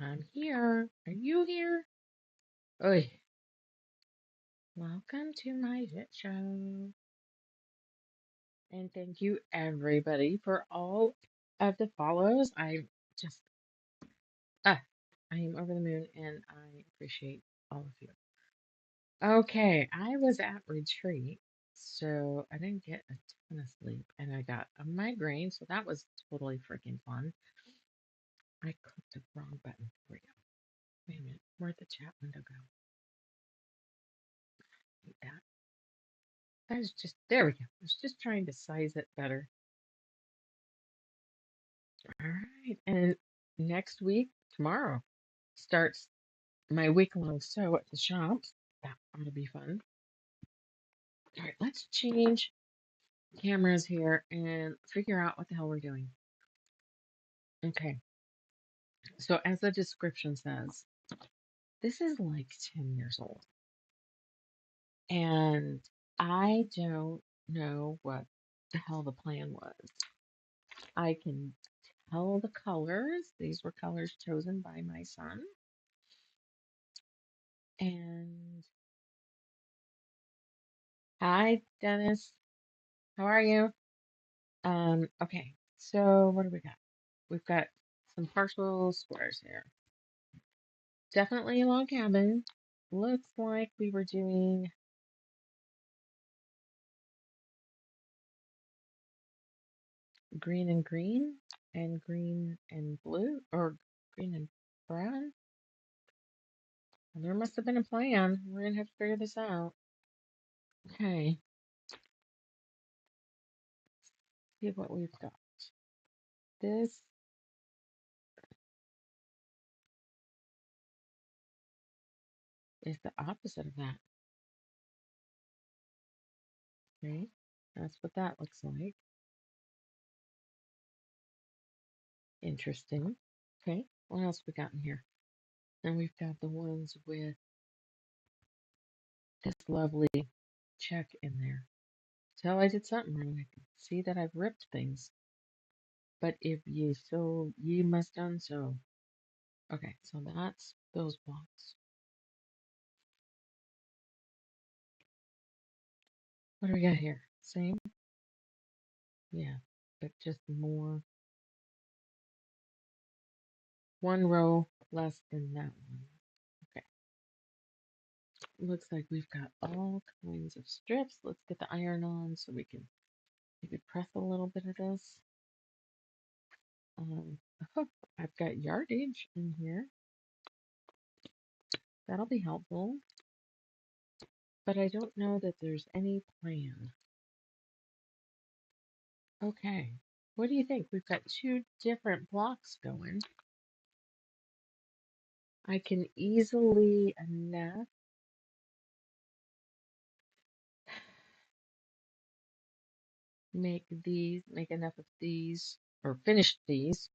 I'm here. Are you here? Oi. Welcome to my shit show. And thank you everybody for all of the follows. Just ah I am over the moon and I appreciate all of you. Okay, I was at retreat, so I didn't get a ton of sleep and I got a migraine, so that was totally freaking fun. I clicked the wrong button. Here we go. Wait a minute. Where'd the chat window go? Like that. I was just there we go. I was just trying to size it better. All right. And next week, tomorrow, starts my week-long sew at the shop. That ought to be fun. All right, let's change cameras here and figure out what the hell we're doing. Okay, so as the description says, this is like 10 years old. And I don't know what the hell the plan was. I can tell the colors. These were colors chosen by my son. And hi, Dennis. How are you? Okay, so what do we got? We've got some partial squares here. Definitely a log cabin. Looks like we were doing green and green and blue, or green and brown. There must have been a plan. We're gonna have to figure this out. Okay, see what we've got. This is the opposite of that. Okay, that's what that looks like. Interesting. Okay, what else we got in here? And we've got the ones with this lovely check in there. Tell I did something wrong. I can see that I've ripped things. But if ye so, ye must done so. Okay, so that's those blocks. What do we got here? Same? Yeah, but just more. One row less than that one. Okay. Looks like we've got all kinds of strips. Let's get the iron on so we can maybe press a little bit of this. Um, oh, I've got yardage in here. That'll be helpful. But I don't know that there's any plan. Okay. What do you think? We've got two different blocks going. I can easily enough make enough of these, or finish these.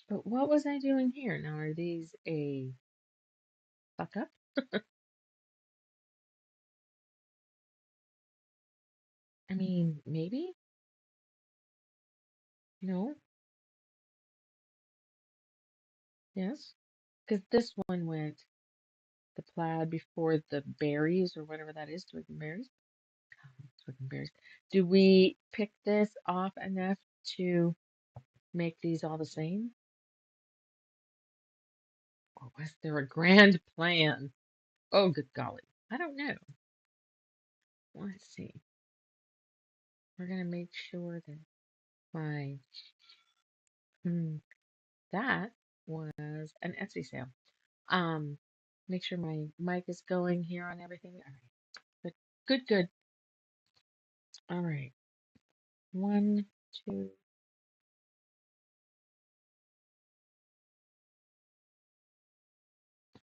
But what was I doing here? Now, are these a fuck up? I mean, maybe? No? Yes? Because this one went the plaid before the berries, or whatever that is, twig and berries. Twig and berries. Do we pick this off enough to make these all the same? Or was there a grand plan? Oh, good golly. I don't know. Let's see. We're going to make sure that my, hmm, that was an Etsy sale. Um, make sure my mic is going here on everything. All right. Good. All right. One, two.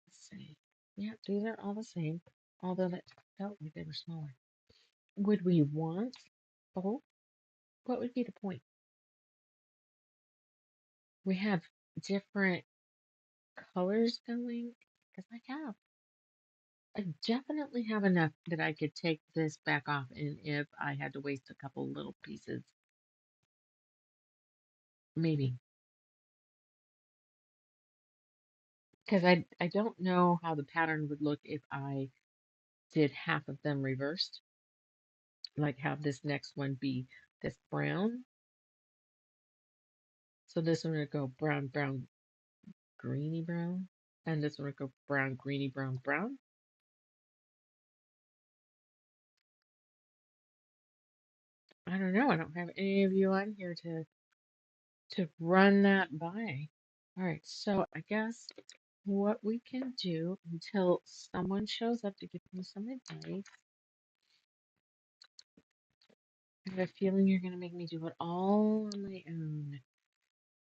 Let's see. Yeah, these are all the same, although that felt like they were smaller. Would we want both? What would be the point? We have different colors going because I definitely have enough that I could take this back off, and if I had to waste a couple little pieces, maybe. because I don't know how the pattern would look if I did half of them reversed, like have this next one be this brown. So this one would go brown, brown, greeny brown, and this one would go brown, greeny brown, brown. I don't know. I don't have any of you on here to run that by. All right, so I guess what we can do until someone shows up to give me some advice. I have a feeling you're going to make me do it all on my own.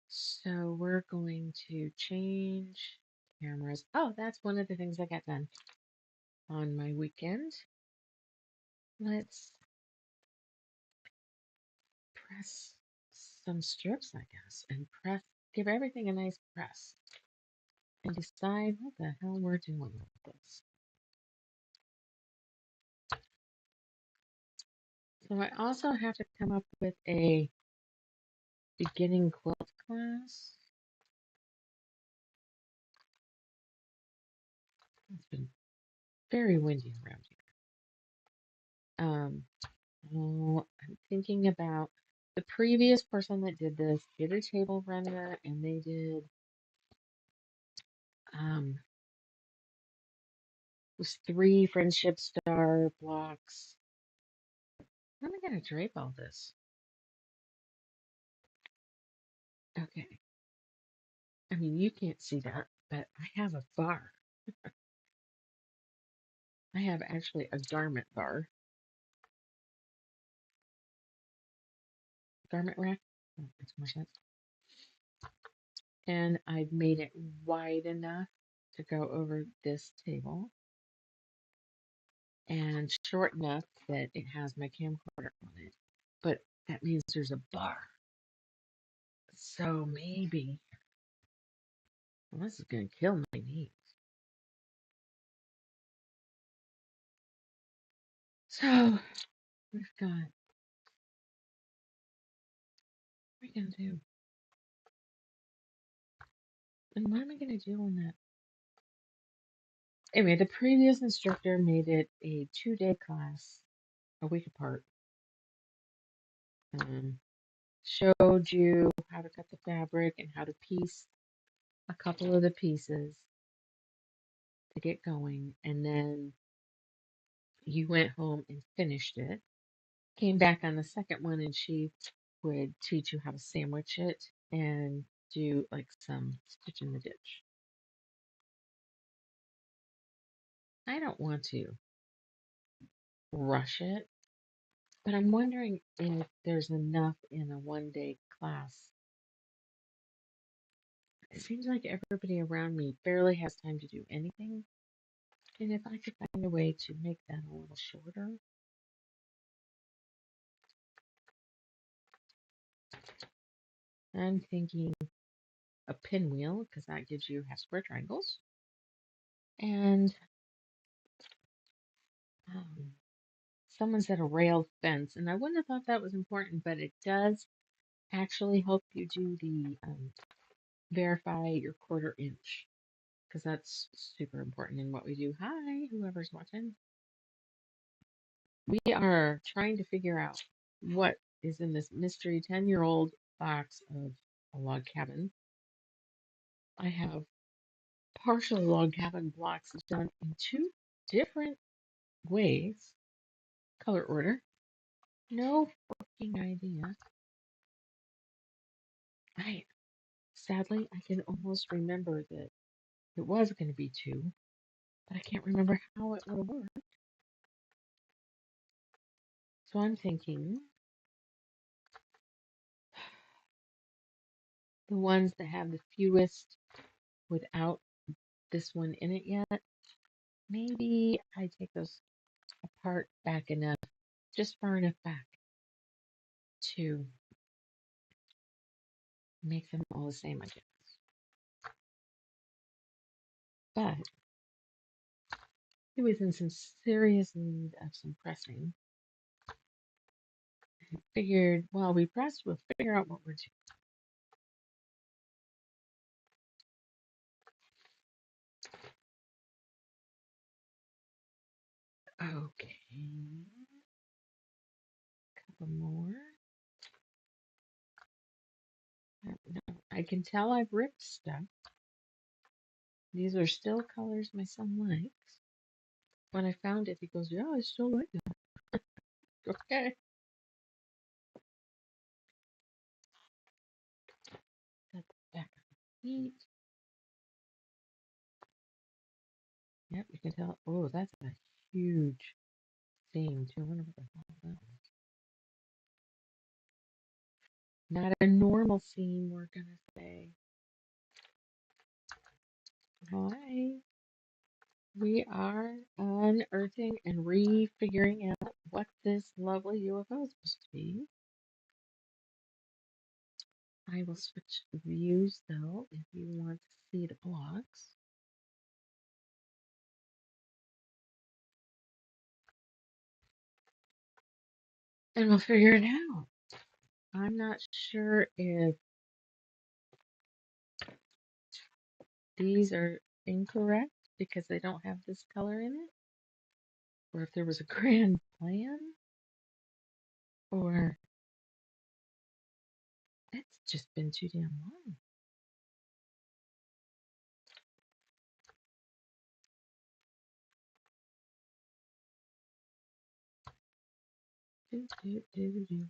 So we're going to change cameras. Oh, that's one of the things I got done on my weekend. Let's press some strips, I guess, and give everything a nice press and decide what the hell we're doing with this. So I also have to come up with a beginning quilt class. It's been very windy around here. Oh, I'm thinking about the previous person that did this did a table runner and they did um was 3 friendship star blocks. How am I gonna drape all this? Okay. I mean you can't see that, but I have a bar. I have actually a garment bar. Garment rack. That makes more sense. And I've made it wide enough to go over this table and short enough that it has my camcorder on it. But that means there's a bar. So maybe, well, this is going to kill my knees. So we've got, what are we going to do? And what am I going to do on that? Anyway, the previous instructor made it a 2-day class, a week apart. Showed you how to cut the fabric and how to piece a couple of the pieces to get going. And then you went home and finished it. Came back on the second one and she would teach you how to sandwich it and do like some stitch in the ditch. I don't want to rush it, but I'm wondering if there's enough in a 1-day class. It seems like everybody around me barely has time to do anything. And if I could find a way to make that a little shorter. I'm thinking a pinwheel because that gives you half square triangles. And um, someone said a railed fence, and I wouldn't have thought that was important, but it does actually help you do the verify your 1/4 inch because that's super important in what we do. Hi, whoever's watching. We are trying to figure out what is in this mystery 10-year-old box of a log cabin. I have partial log cabin blocks done in 2 different ways, color order. No fucking idea. I sadly I can almost remember that it was going to be 2, but I can't remember how it would have worked. So I'm thinking the ones that have the fewest without this one in it yet, maybe I take those apart back enough, just far enough back to make them all the same, I guess. But it was in some serious need of some pressing. I figured while we press, we'll figure out what we're doing. Okay. Couple more. No, I can tell I've ripped stuff. These are still colors my son likes. When I found it, he goes, "Yeah, I still like it." Okay. That's the back of the feet. Yep, you can tell. Oh, that's a huge seam too. I wonder what the hell that was. Not a normal seam, we're gonna say. Hi. We are unearthing and refiguring out what this lovely UFO is supposed to be. I will switch views though if you want to see the blocks. And we'll figure it out. I'm not sure if these are incorrect because they don't have this color in it, or if there was a grand plan, or it's just been too damn long. Do, do, do, do.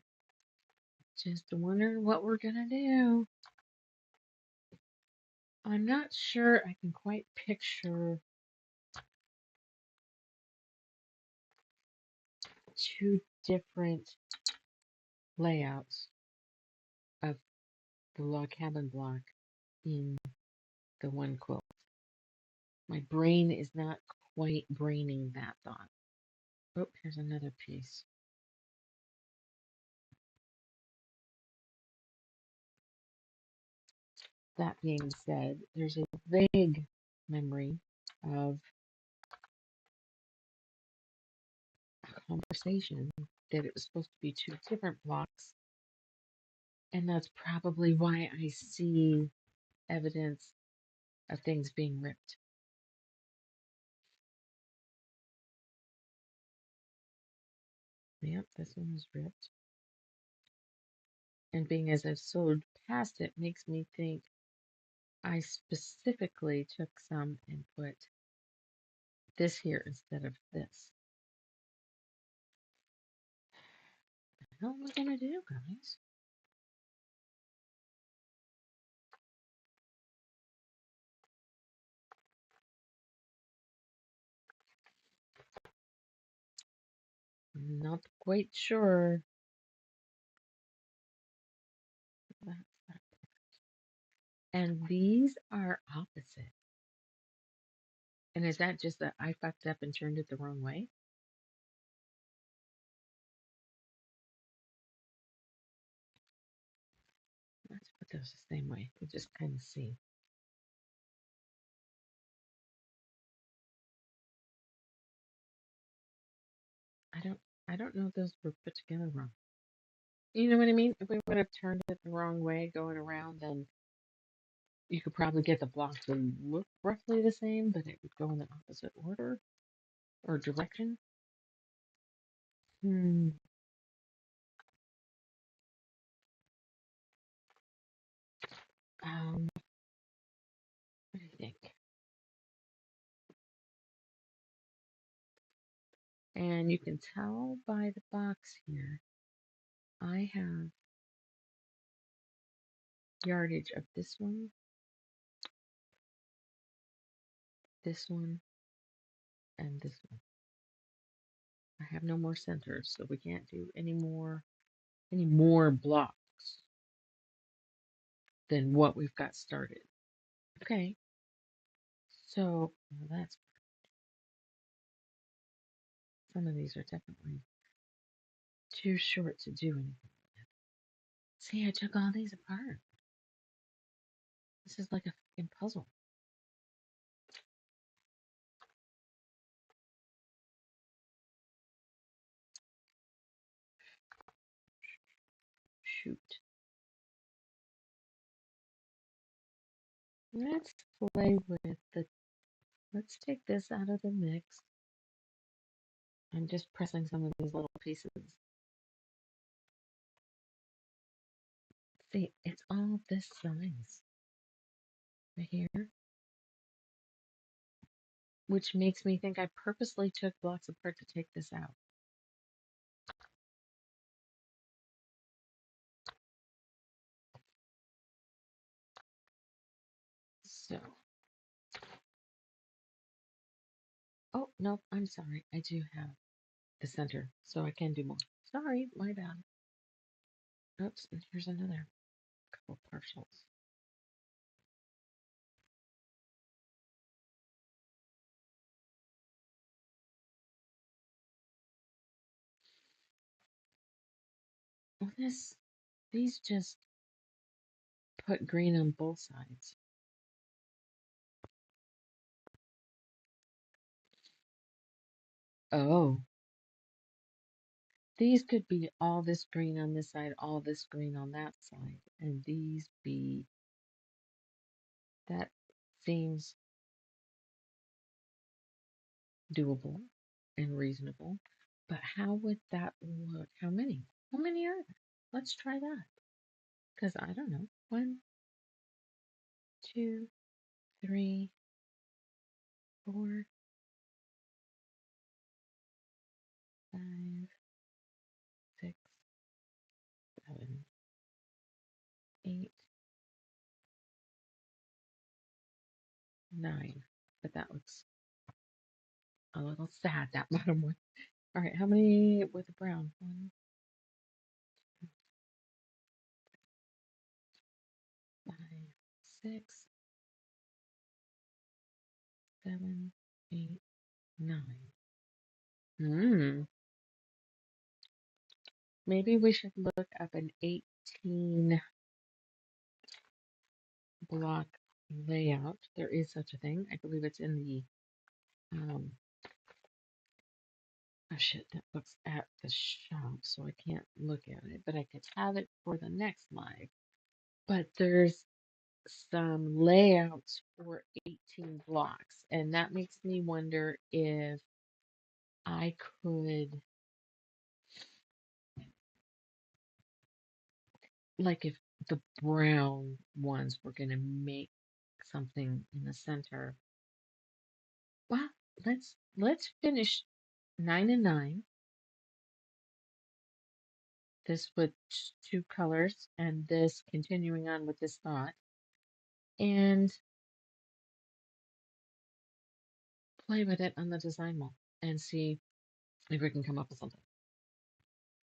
Just wondering what we're gonna do. I'm not sure I can quite picture two different layouts of the log cabin block in the one quilt. My brain is not quite braining that thought. Oh, here's another piece. That being said, there's a vague memory of a conversation that it was supposed to be two different blocks, and that's probably why I see evidence of things being ripped. Yep, this one was ripped. And being as I've sewed past it makes me think I specifically took some and put this here instead of this. What the hell am I gonna do, guys? I'm not quite sure. And these are opposite. And is that just that I fucked up and turned it the wrong way? Let's put those the same way. You just kind of see. I don't I don't know if those were put together wrong. You know what I mean? If we would have turned it the wrong way going around, then you could probably get the block to look roughly the same, but it would go in the opposite order or direction. Hmm. What do you think? And you can tell by the box here, I have yardage of this one, and this one. I have no more centers, so we can't do any more blocks than what we've got started. Okay, so well, that's some of these are definitely too short to do anything. See, I took all these apart. This is like a fucking puzzle. Shoot. Let's play with the. Let's take this out of the mix. I'm just pressing some of these little pieces. See, it's all this size right here, which makes me think I purposely took blocks apart to take this out. So, oh, no, I'm sorry. I do have the center, so I can do more. Sorry, my bad. Oops, and here's another couple partials. Well, these just put green on both sides. Oh, these could be all this green on this side, all this green on that side, and these be, that seems doable and reasonable. But how would that look? How many? How many are there? Let's try that. Because I don't know. 1, 2, 3, 4, 5, 6, 7, 8, 9. But that looks a little sad, that bottom one. All right, how many with the brown? 1, 5, 6, 7, 8, 9. Hmm. Maybe we should look up an 18 block layout. There is such a thing. I believe it's in the um oh shit, that book's at the shop, so I can't look at it, but I could have it for the next live. But there's some layouts for 18 blocks, and that makes me wonder if I could, like, if the brown ones were going to make something in the center. Well, let's finish 9 and 9. This with two colors, and this continuing on with this thought, and play with it on the design wall and see if we can come up with something.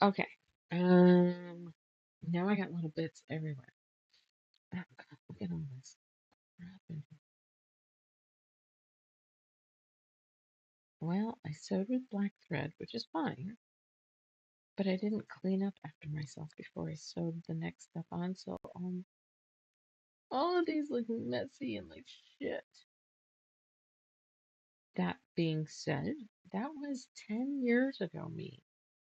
Okay. Now I got little bits everywhere. Oh, God, look at all this crap in here. Well, I sewed with black thread, which is fine, but I didn't clean up after myself before I sewed the next stuff on, so all of these look messy and like shit. That being said, that was 10 years ago me.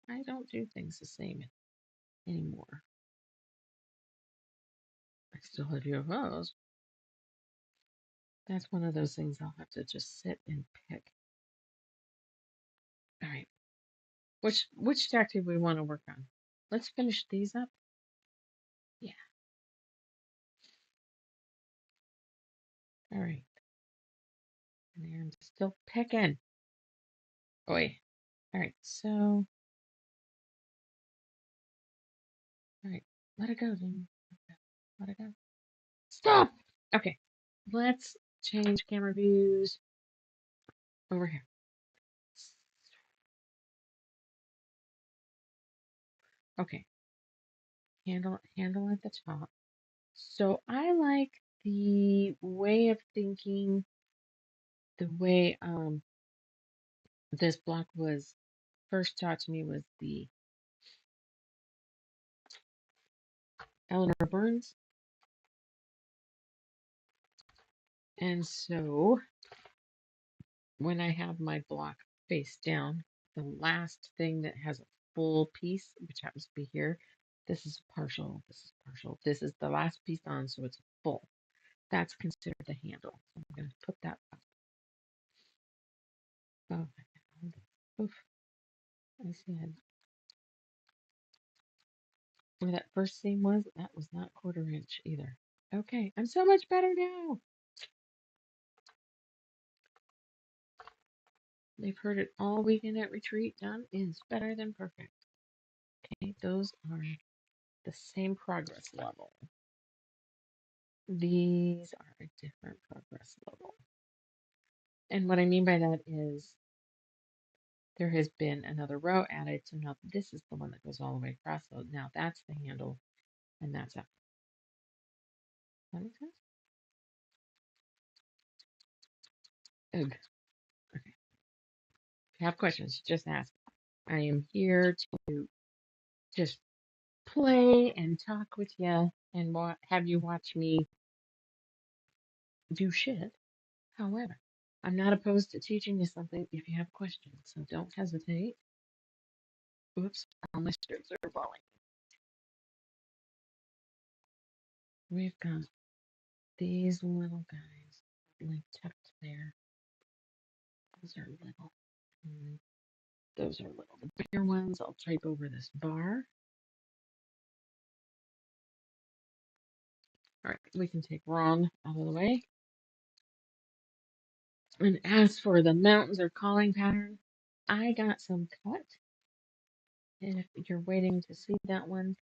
I don't do things the same anymore. I still have UFOs. That's one of those things I'll have to just sit and pick. All right. Which stack do we want to work on? Let's finish these up. Yeah. All right. And I'm still picking. Boy. All right. So, all right. Let it go, Zoom. Let it go. Stop. Okay. Let's change camera views over here. Okay. Handle at the top. So I like the way of thinking, the way this block was first taught to me was the Eleanor Burns. And so when I have my block face down, the last thing that has a full piece, which happens to be here, this is partial, this is partial, this is the last piece on, so it's full. That's considered the handle. So I'm going to put that up. Oh, oof. I said where that first seam was, that was not 1/4 inch either. Okay, I'm so much better now. They've heard it all weekend at retreat. Done is better than perfect. Okay, those are the same progress level. These are a different progress level. And what I mean by that is there has been another row added. So now this is the one that goes all the way across. So now that's the handle and that's up. That makes sense? Ugh. Okay. If you have questions, just ask. I am here to just play and talk with you and have you watch me do shit. However, I'm not opposed to teaching you something if you have questions, so don't hesitate. Oops, all my strips are falling. We've got these little guys like tucked there. Those are little. And those are little. The bigger ones I'll drape over this bar. All right, we can take Ron out of the way. And as for the mountains or calling pattern, I got some cut. And if you're waiting to see that one,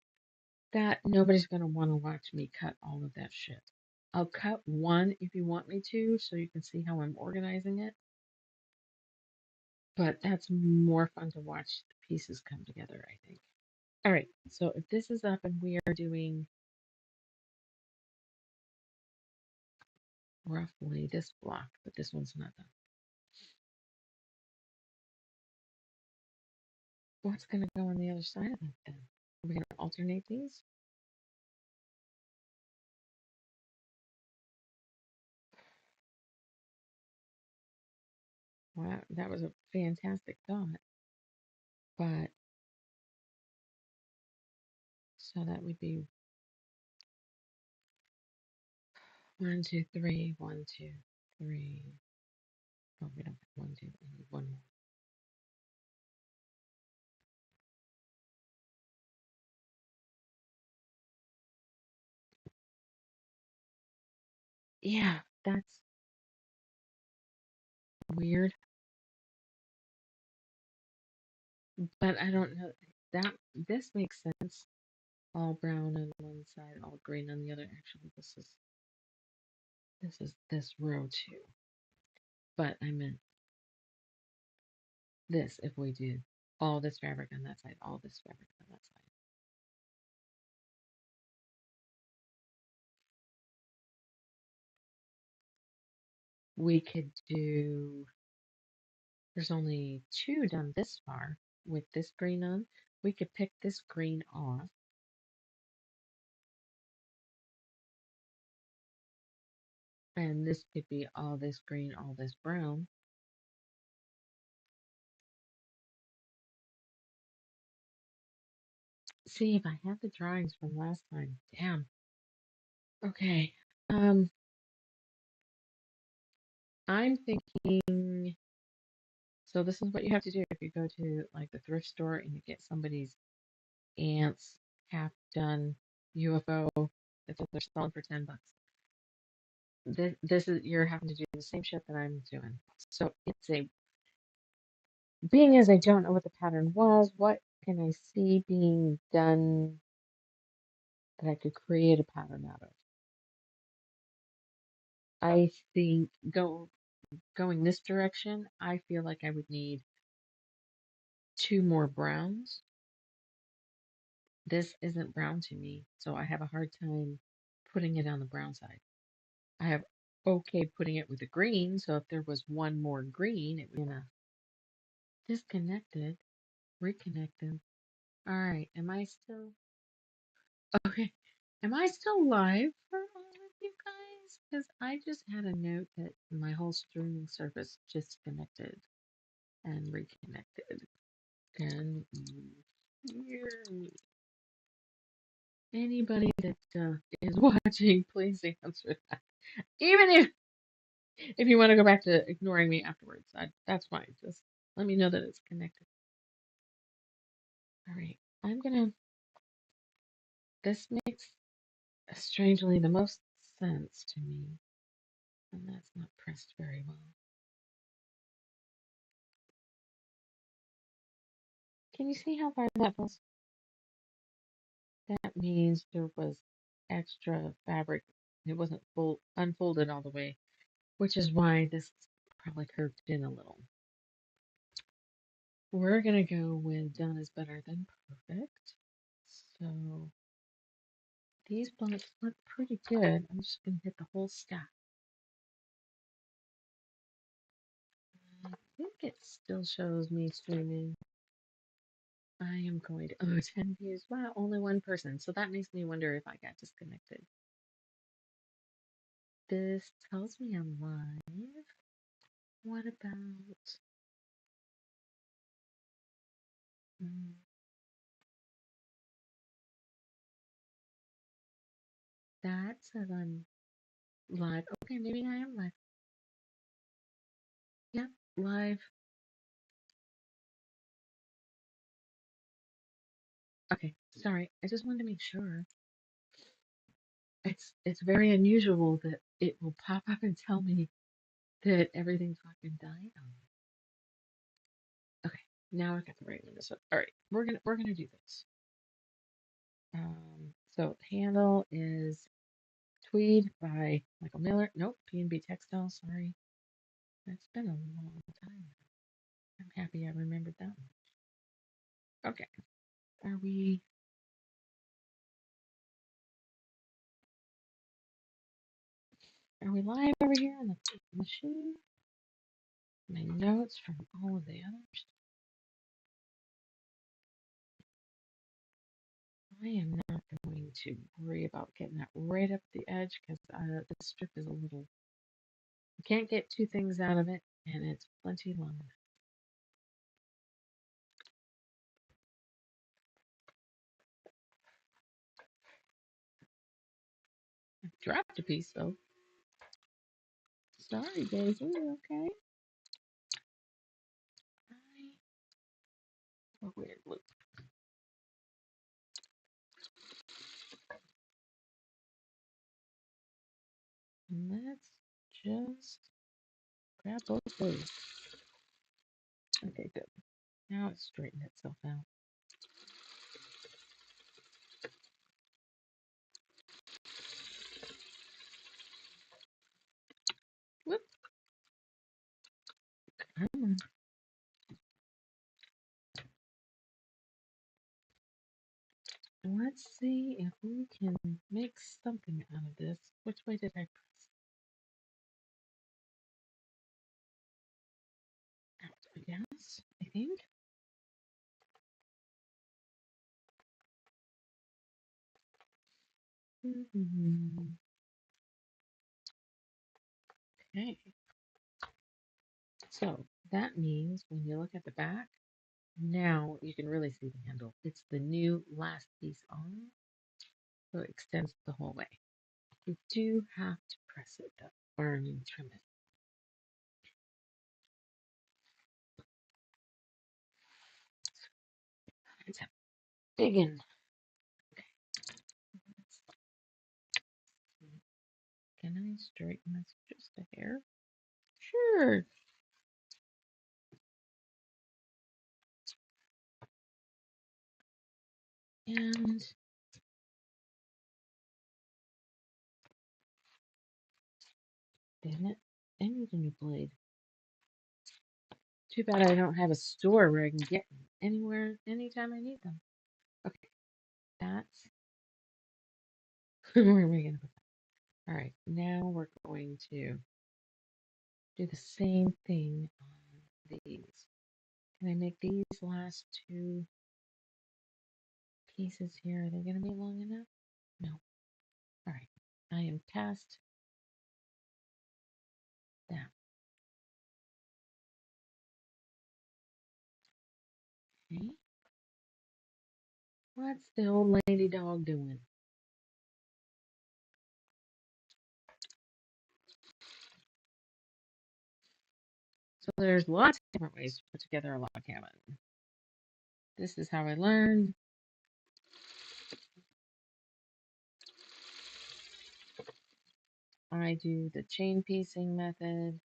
that nobody's going to want to watch me cut all of that shit. I'll cut one if you want me to, so you can see how I'm organizing it. But that's more fun to watch the pieces come together, I think. All right, so if this is up and we are doing roughly this block, but this one's not done. What's going to go on the other side of that then? Are we going to alternate these? Wow, that was a fantastic thought. But, so that would be 1, 2, 3, 1, 2, 3. Oh, we don't have 1, 2, we need one more. Yeah, that's weird. But I don't know that this makes sense. All brown on one side, all green on the other. Actually, this is this row too. But I meant this if we do all this fabric on that side, all this fabric on that side. We could do, there's only 2 done this far with this green on. We could pick this green off. And this could be all this green, all this brown. See if I have the drawings from last time. Damn. Okay. I'm thinking, so this is what you have to do if you go to like the thrift store and you get somebody's aunt's half done UFO that they're selling for $10. This is, you're having to do the same shit that I'm doing. So it's a, being as I don't know what the pattern was, what can I see being done that I could create a pattern out of? I think going this direction, I feel like I would need 2 more browns. This isn't brown to me, so I have a hard time putting it on the brown side. I have okay putting it with the green, so if there was one more green, it would be disconnected, reconnected. All right, am I still okay? Am I still live for all of you guys? Because I just had a note that my whole streaming service disconnected and reconnected. Can you hear me? Anybody that is watching, please answer that. Even if you want to go back to ignoring me afterwards, that's fine. Just let me know that it's connected. All right, this makes strangely the most sense to me, and that's not pressed very well. Can you see how far that falls? That means there was extra fabric. It wasn't unfolded all the way, which is why this probably curved in a little. We're gonna go with done is better than perfect. So these blocks look pretty good. I'm just gonna hit the whole stack. I think it still shows me streaming. I am going to, oh, 10 views. Wow, only one person. So that makes me wonder if I got disconnected. This tells me I'm live. What about, mm, that says I'm live. Okay, maybe I am live. Yep, live. Okay, sorry. I just wanted to make sure. It's very unusual that it will pop up and tell me that everything fucking died on me. Okay, now I've got the right window. So all right, we're gonna do this. So handle is Tweed by Michael Miller. Nope, P&B Textile. Sorry, that's been a long time. I'm happy I remembered that one. Okay, are we live over here on the machine? My notes from all of the others. I am not going to worry about getting that right up the edge because the strip is a little. You can't get two things out of it, and it's plenty long. I dropped a piece though. Sorry, Daisy. Okay. A weird loop. Let's just grab both those. Okay, good. Now it's straightened itself out. Whoop. Come on. Let's see if we can make something out of this. Which way did I press? Yes, I think. Okay. So that means when you look at the back, now you can really see the handle. It's the new last piece on, so it extends the whole way. You do have to press it though, or trim it. It's a big one. Okay. Can I straighten this just a hair? Sure. And damn it, I need a new blade. Too bad I don't have a store where I can get them anywhere, anytime I need them. Okay, that's where are we gonna put that? All right, now we're going to do the same thing on these. Can I make these last two pieces here? Are they gonna be long enough? No. All right, I am past that. Okay. What's the old lady dog doing? So there's lots of different ways to put together a log cabin. This is how I learned. I do the chain piecing method.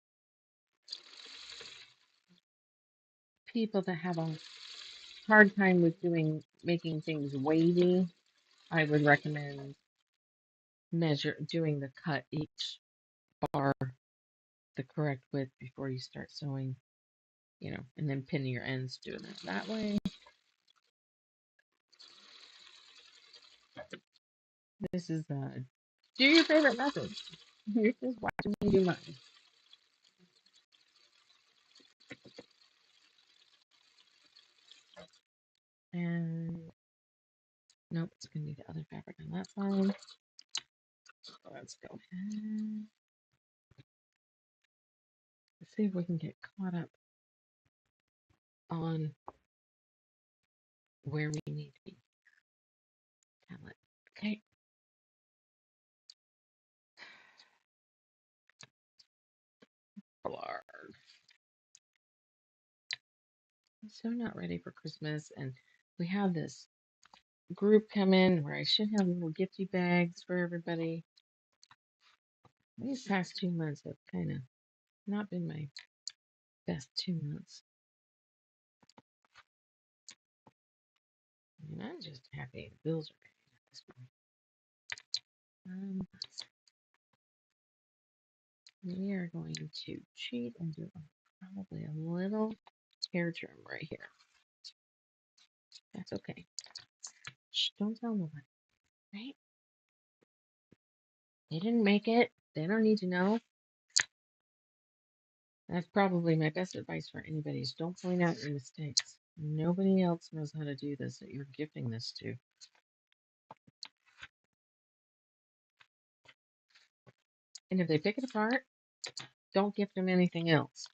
People that have a hard time with making things wavy, I would recommend doing the cut each bar the correct width before you start sewing, and then pinning your ends doing it that way. This is do your favorite method. You're just watching me do mine. And nope, it's gonna be the other fabric on that side. So let's go ahead. Let's see if we can get caught up on where we need to be. Tablet. Okay. Blarg. I'm so not ready for Christmas, and we have this group come in where I should have little gifty bags for everybody. These past 2 months have kind of not been my best 2 months. And I'm just happy the bills are paid at this point. We are going to cheat and do probably a little hair trim right here. That's okay. Shh, don't tell nobody, right? They didn't make it. They don't need to know. That's probably my best advice for anybody is don't point out your mistakes. Nobody else knows how to do this that you're gifting this to. And if they pick it apart, don't gift them anything else.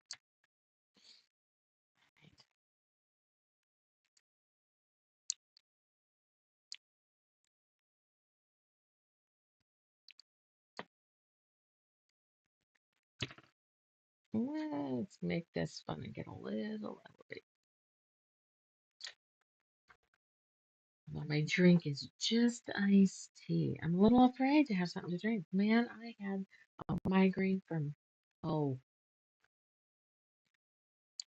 Let's make this fun and get a little elevated. Well, my drink is just iced tea. I'm a little afraid to have something to drink. Man, I had a migraine from, oh,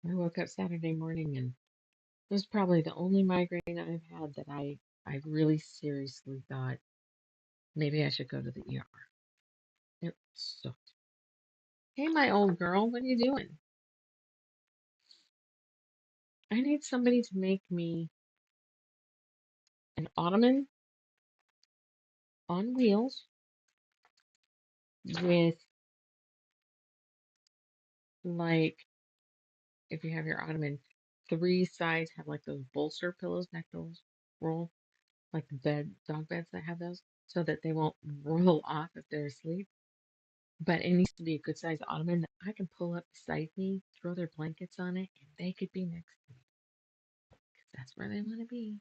I woke up Saturday morning and it was probably the only migraine I've had that I really seriously thought maybe I should go to the ER. It sucked. Hey, my old girl, what are you doing? I need somebody to make me an ottoman on wheels with, like, if you have your ottoman, three sides have like those bolster pillows, neck pillows, roll, like the dog beds that have those, so that they won't roll off if they're asleep. But it needs to be a good sized ottoman that I can pull up beside me, throw their blankets on it, and they could be next to me. Because that's where they want to be.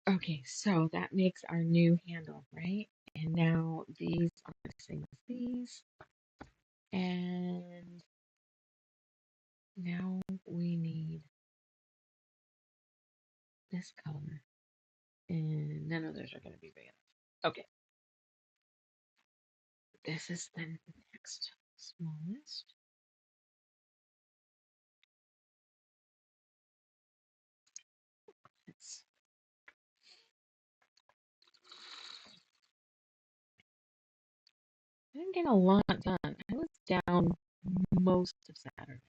Okay, so that makes our new handle, right? And now these are the same as these. And now we need this color. And none of those are going to be big enough. Okay, this is the next smallest. It's, I didn't get a lot done. I was down most of Saturday.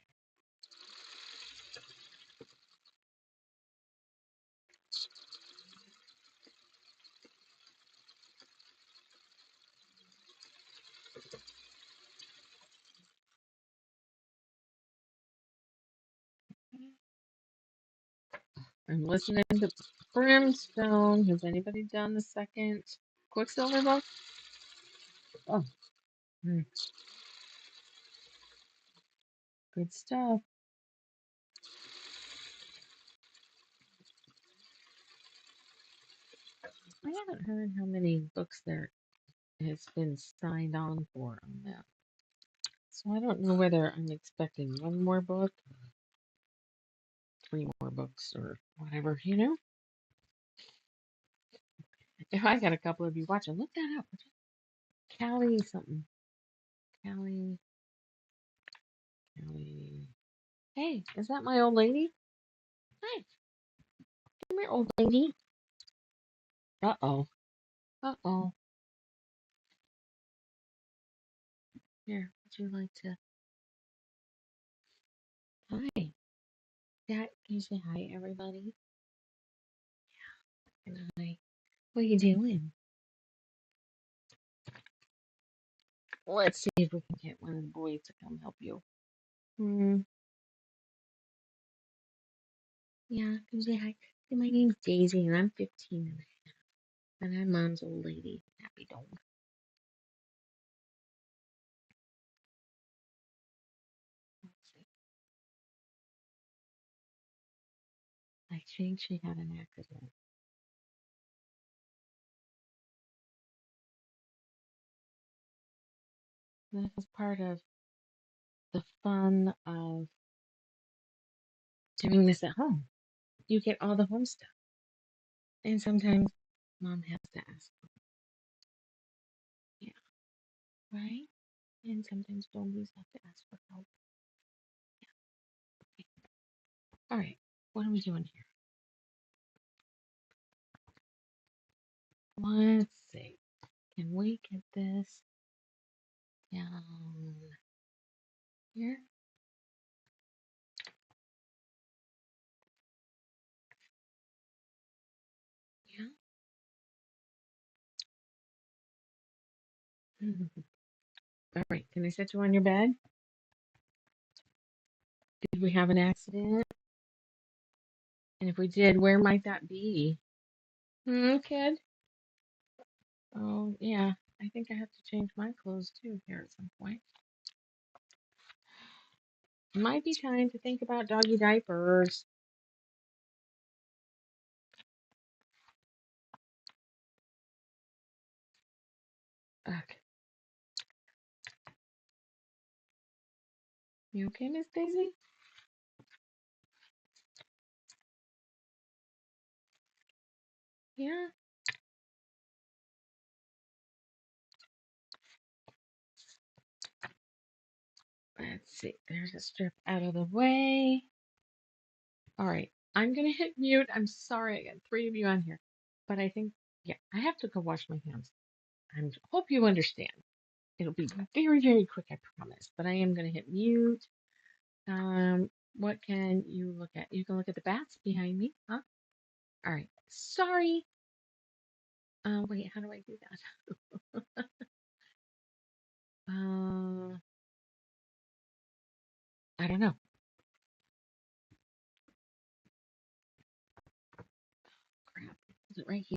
I'm listening to Brimstone. Has anybody done the second Quicksilver book? Oh, good stuff. I haven't heard how many books there has been signed on for on that. So I don't know whether I'm expecting one more book three more books or whatever, you know? If I got a couple of you watching, look that up. Callie something. Callie, Callie. Hey, is that my old lady? Hi, come here, old lady. Uh-oh. Uh-oh. Here, would you like to? Hi. Dad, can you say hi, everybody? And hi. What are you doing? Let's see if we can get one of the boys to come help you. Hmm. Yeah, come say hi. Say, my name's Daisy, and I'm 15, and I'm Mom's old lady. Happy dog. Let's see. I think she had an accident. This is part of the fun of doing this at home. You get all the home stuff, and sometimes Mom has to ask. Yeah, right? And sometimes donkeys have to ask for help. Yeah. All right, what are we doing here? Let's see. Can we get this down here? Yeah. All right, can I set you on your bed? Did we have an accident? And if we did, where might that be? Kid? Oh, yeah. I think I have to change my clothes too here at some point. Might be time to think about doggy diapers. Okay. You okay, Miss Daisy? Yeah. Let's see. There's a strip out of the way. All right. I'm going to hit mute. I'm sorry I got three of you on here. But I think, yeah, I have to go wash my hands. I hope you understand. It'll be very, very quick, I promise. But I am going to hit mute. What can you look at? You can look at the bats behind me, huh? All right. Sorry. Wait, how do I do that? I don't know. Crap. Is it right here?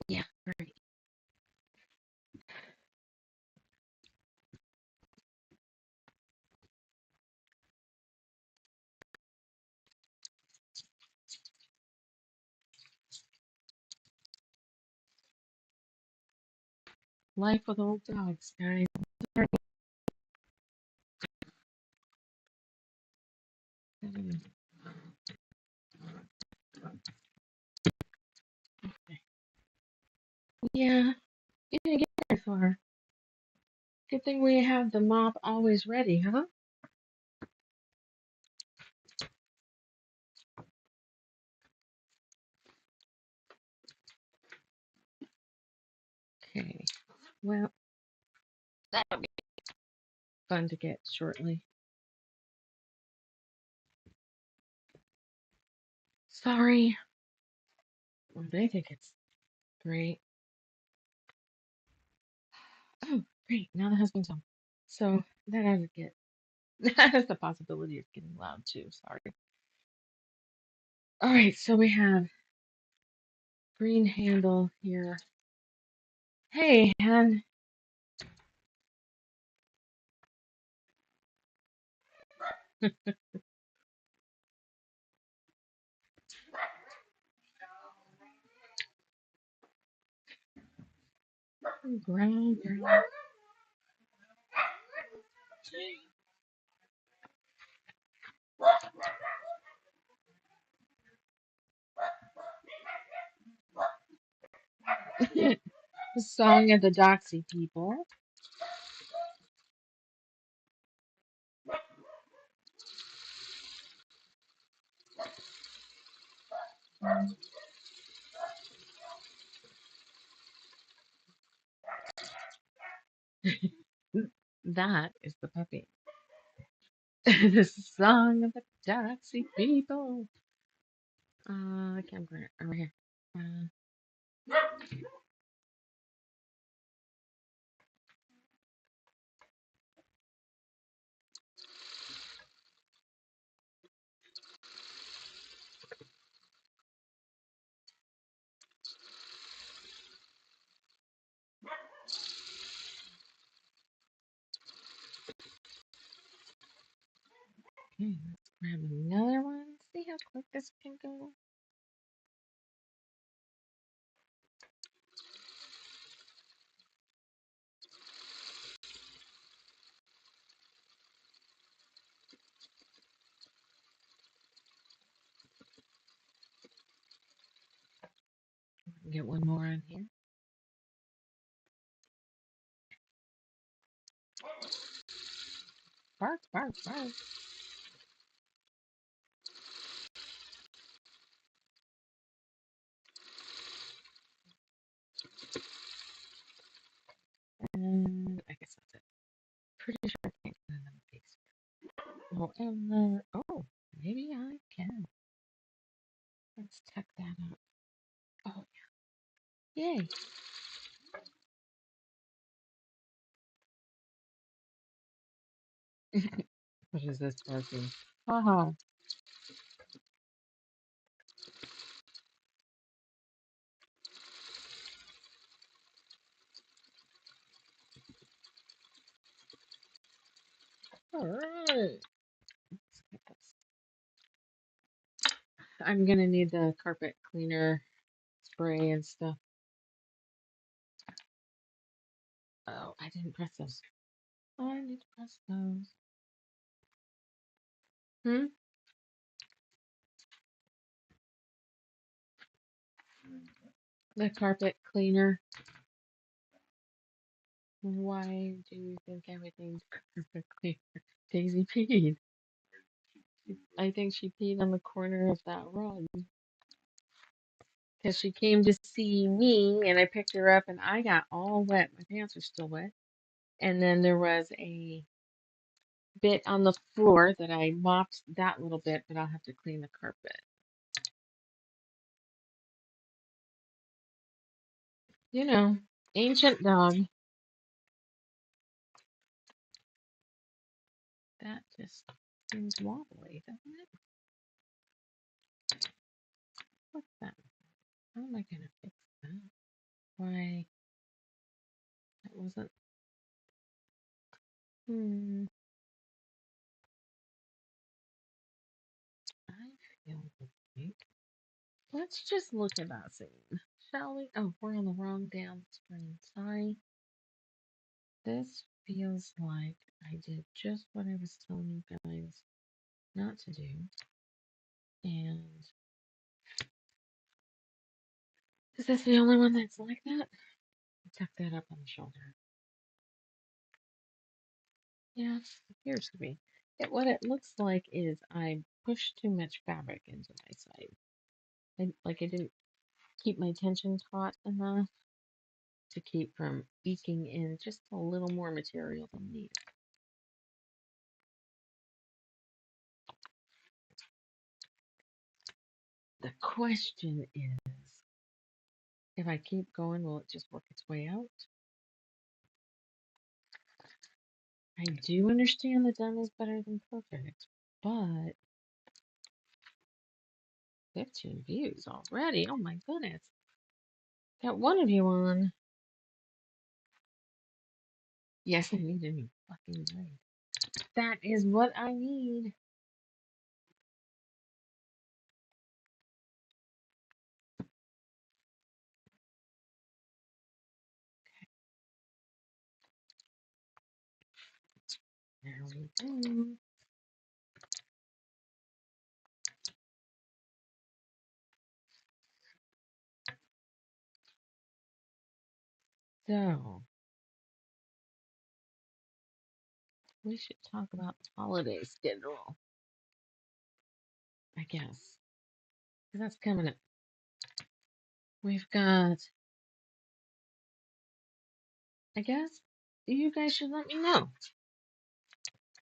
Yeah, right. Life with old dogs, guys. Yeah, you didn't get that far. Good thing we have the mop always ready, huh? Okay. Well, that'll be fun to get shortly. Sorry. Well, they think it's great. Oh, great. Now the husband's home. So that ought to get, that has the possibility of getting loud too. Sorry. All right, so we have green handle here. Hey, Han. Growl, growl. The song of the Doxy people. That is the puppy. The song of the Doxy people. Camper over here. Uh, okay, let's grab another one. See how quick this can go. Get one more on here. Bark, bark, bark. And I guess that's it. Pretty sure I can't get another piece. However, oh, maybe I can. Let's tuck that up. Oh, yay. What is this barking? Haha. All right. Let's get this. I'm gonna need the carpet cleaner spray and stuff. Oh, I didn't press those. Oh, I need to press those. Hmm? The carpet cleaner. Why do you think everything's carpet cleaner? Daisy peed. I think she peed on the corner of that rug. Because she came to see me and I picked her up and I got all wet. My pants are still wet. And then there was a bit on the floor that I mopped that little bit, but I'll have to clean the carpet. You know, ancient dog. That just seems wobbly, doesn't it? What's that? How am I going to fix that? Why? That wasn't. Hmm. I feel like. Let's just look at that scene, shall we? Oh, we're on the wrong damn screen. Sorry. This feels like I did just what I was telling you guys not to do. And is this the only one that's like that? Tuck that up on the shoulder. Yeah, it appears to be. What it looks like is I pushed too much fabric into my side. Like I didn't keep my tension taut enough to keep from eking in just a little more material than needed. The question is, if I keep going, will it just work its way out? I do understand that done is better than perfect, but 15 views already. Oh my goodness. Got one of you on. Yes, I need a new fucking blade. That is what I need. There we go. So, we should talk about the holiday schedule, I guess. 'Cause that's coming up. We've got, I guess, you guys should let me know.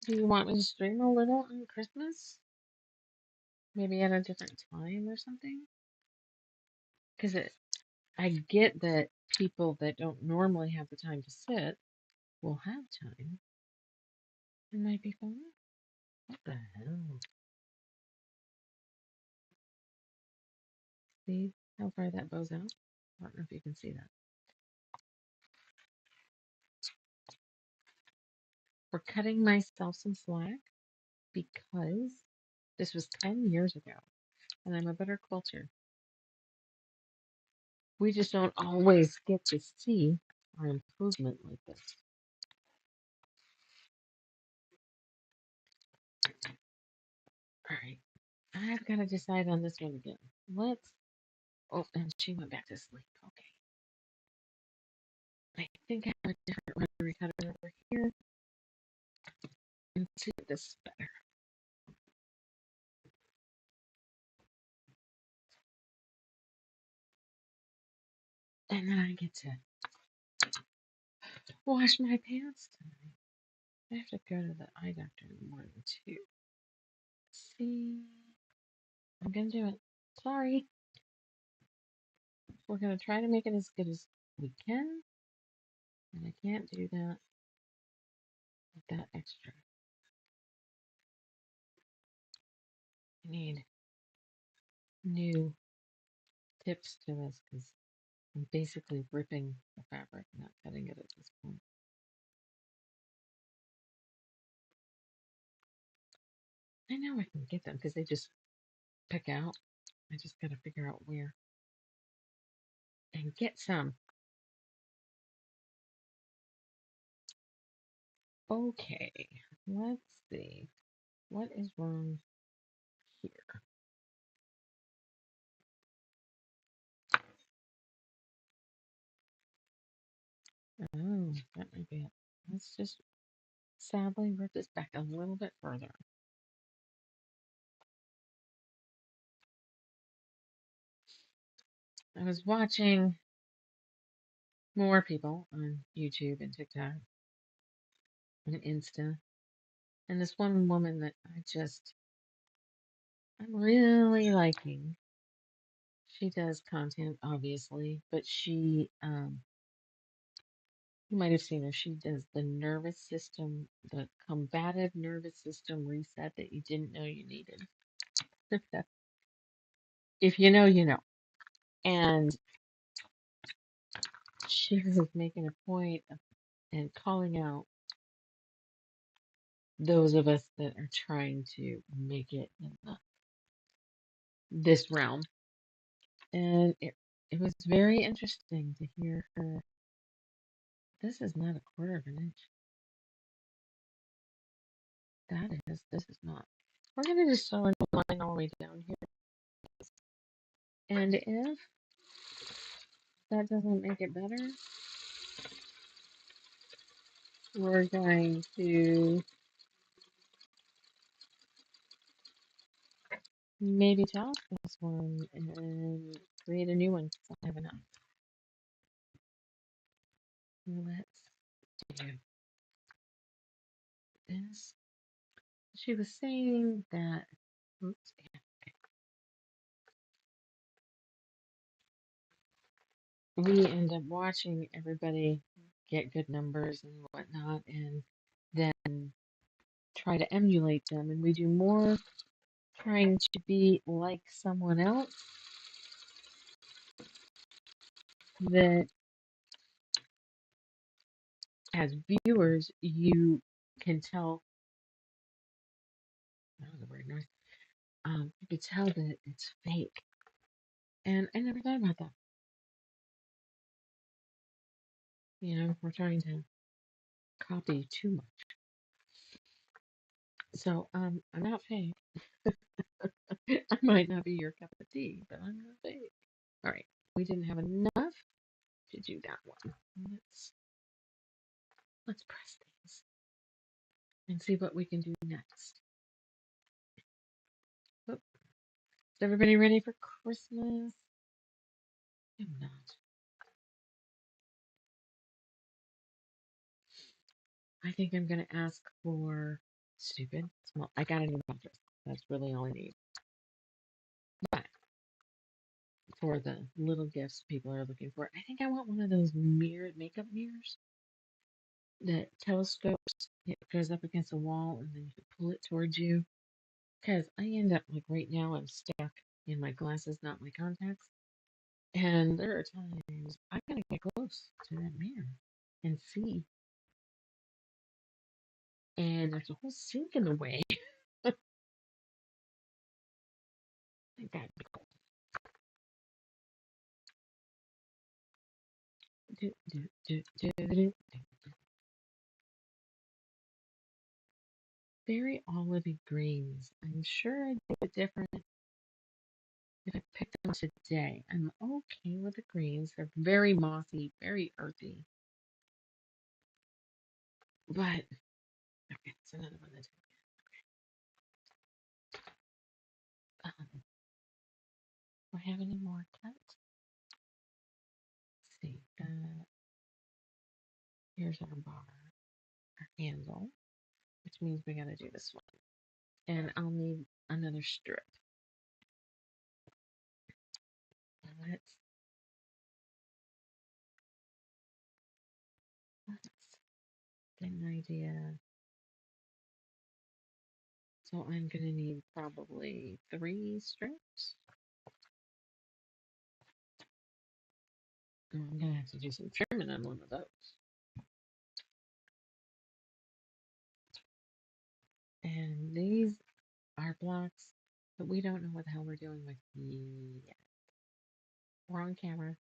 Do you want me to stream a little on Christmas? Maybe at a different time or something? Because I get that people that don't normally have the time to sit will have time. It might be fun. What the hell? See how far that bows out? I don't know if you can see that. We're cutting myself some slack because this was 10 years ago and I'm a better quilter. We just don't always get to see our improvement like this. All right, I've got to decide on this one again. Let's. Oh, and she went back to sleep. Okay. I think I have a different rotary cutter over here. And see if this is better. And then I get to wash my pants tonight. I have to go to the eye doctor in the morning too. See, I'm gonna do it. Sorry. We're gonna try to make it as good as we can, and I can't do that with that extra. I need new tips to this because I'm basically ripping the fabric, not cutting it at this point. I know I can get them because they just pick out. I just gotta figure out where and get some. Okay, let's see. What is wrong here? Oh, that might be it. Let's just sadly rip this back a little bit further. I was watching more people on YouTube and TikTok and Insta, and this one woman that I'm really liking. She does content, obviously, but you might have seen her. She does the nervous system, the combative nervous system reset that you didn't know you needed. If you know, you know. And she was making a point of, and calling out those of us that are trying to make it in this realm. And it was very interesting to hear her. This is not a quarter of an inch. This is not. We're going to just sew in the line all the way down here. And if that doesn't make it better, we're going to maybe top this one and create a new one. I have enough. Let's do this. She was saying that, oops, we end up watching everybody get good numbers and whatnot, and then try to emulate them. And we do more trying to be like someone else that as viewers you can tell. That was a weird noise. You can tell that it's fake. And I never thought about that. You know, we're trying to copy too much. So, I'm not fake. I might not be your cup of tea, but I'm not fake. All right, we didn't have enough to do that one. Let's press these and see what we can do next. Oh, is everybody ready for Christmas? I'm not. I think I'm gonna ask for stupid small. I got a new mattress. That's really all I need. But for the little gifts people are looking for, I think I want one of those makeup mirrors that telescopes. It goes up against a wall and then you can pull it towards you. Because I end up like right now, I'm stuck in my glasses, not my contacts. And there are times I gotta get close to that mirror and see. And there's a whole sink in the way. That'd be cool. Do, do, do, do, do. Very olivey greens. I'm sure I'd do it different if I picked them today. I'm okay with the greens. They're very mossy, very earthy. But okay, it's another one that's do I have any more cut? Let's see. Here's our bar, our handle, which means we gotta do this one. And I'll need another strip. Let's get an idea. So I'm gonna need probably 3 strips. I'm gonna have to do some trimming on one of those. And these are blocks, but we don't know what the hell we're doing with yet. Wrong camera.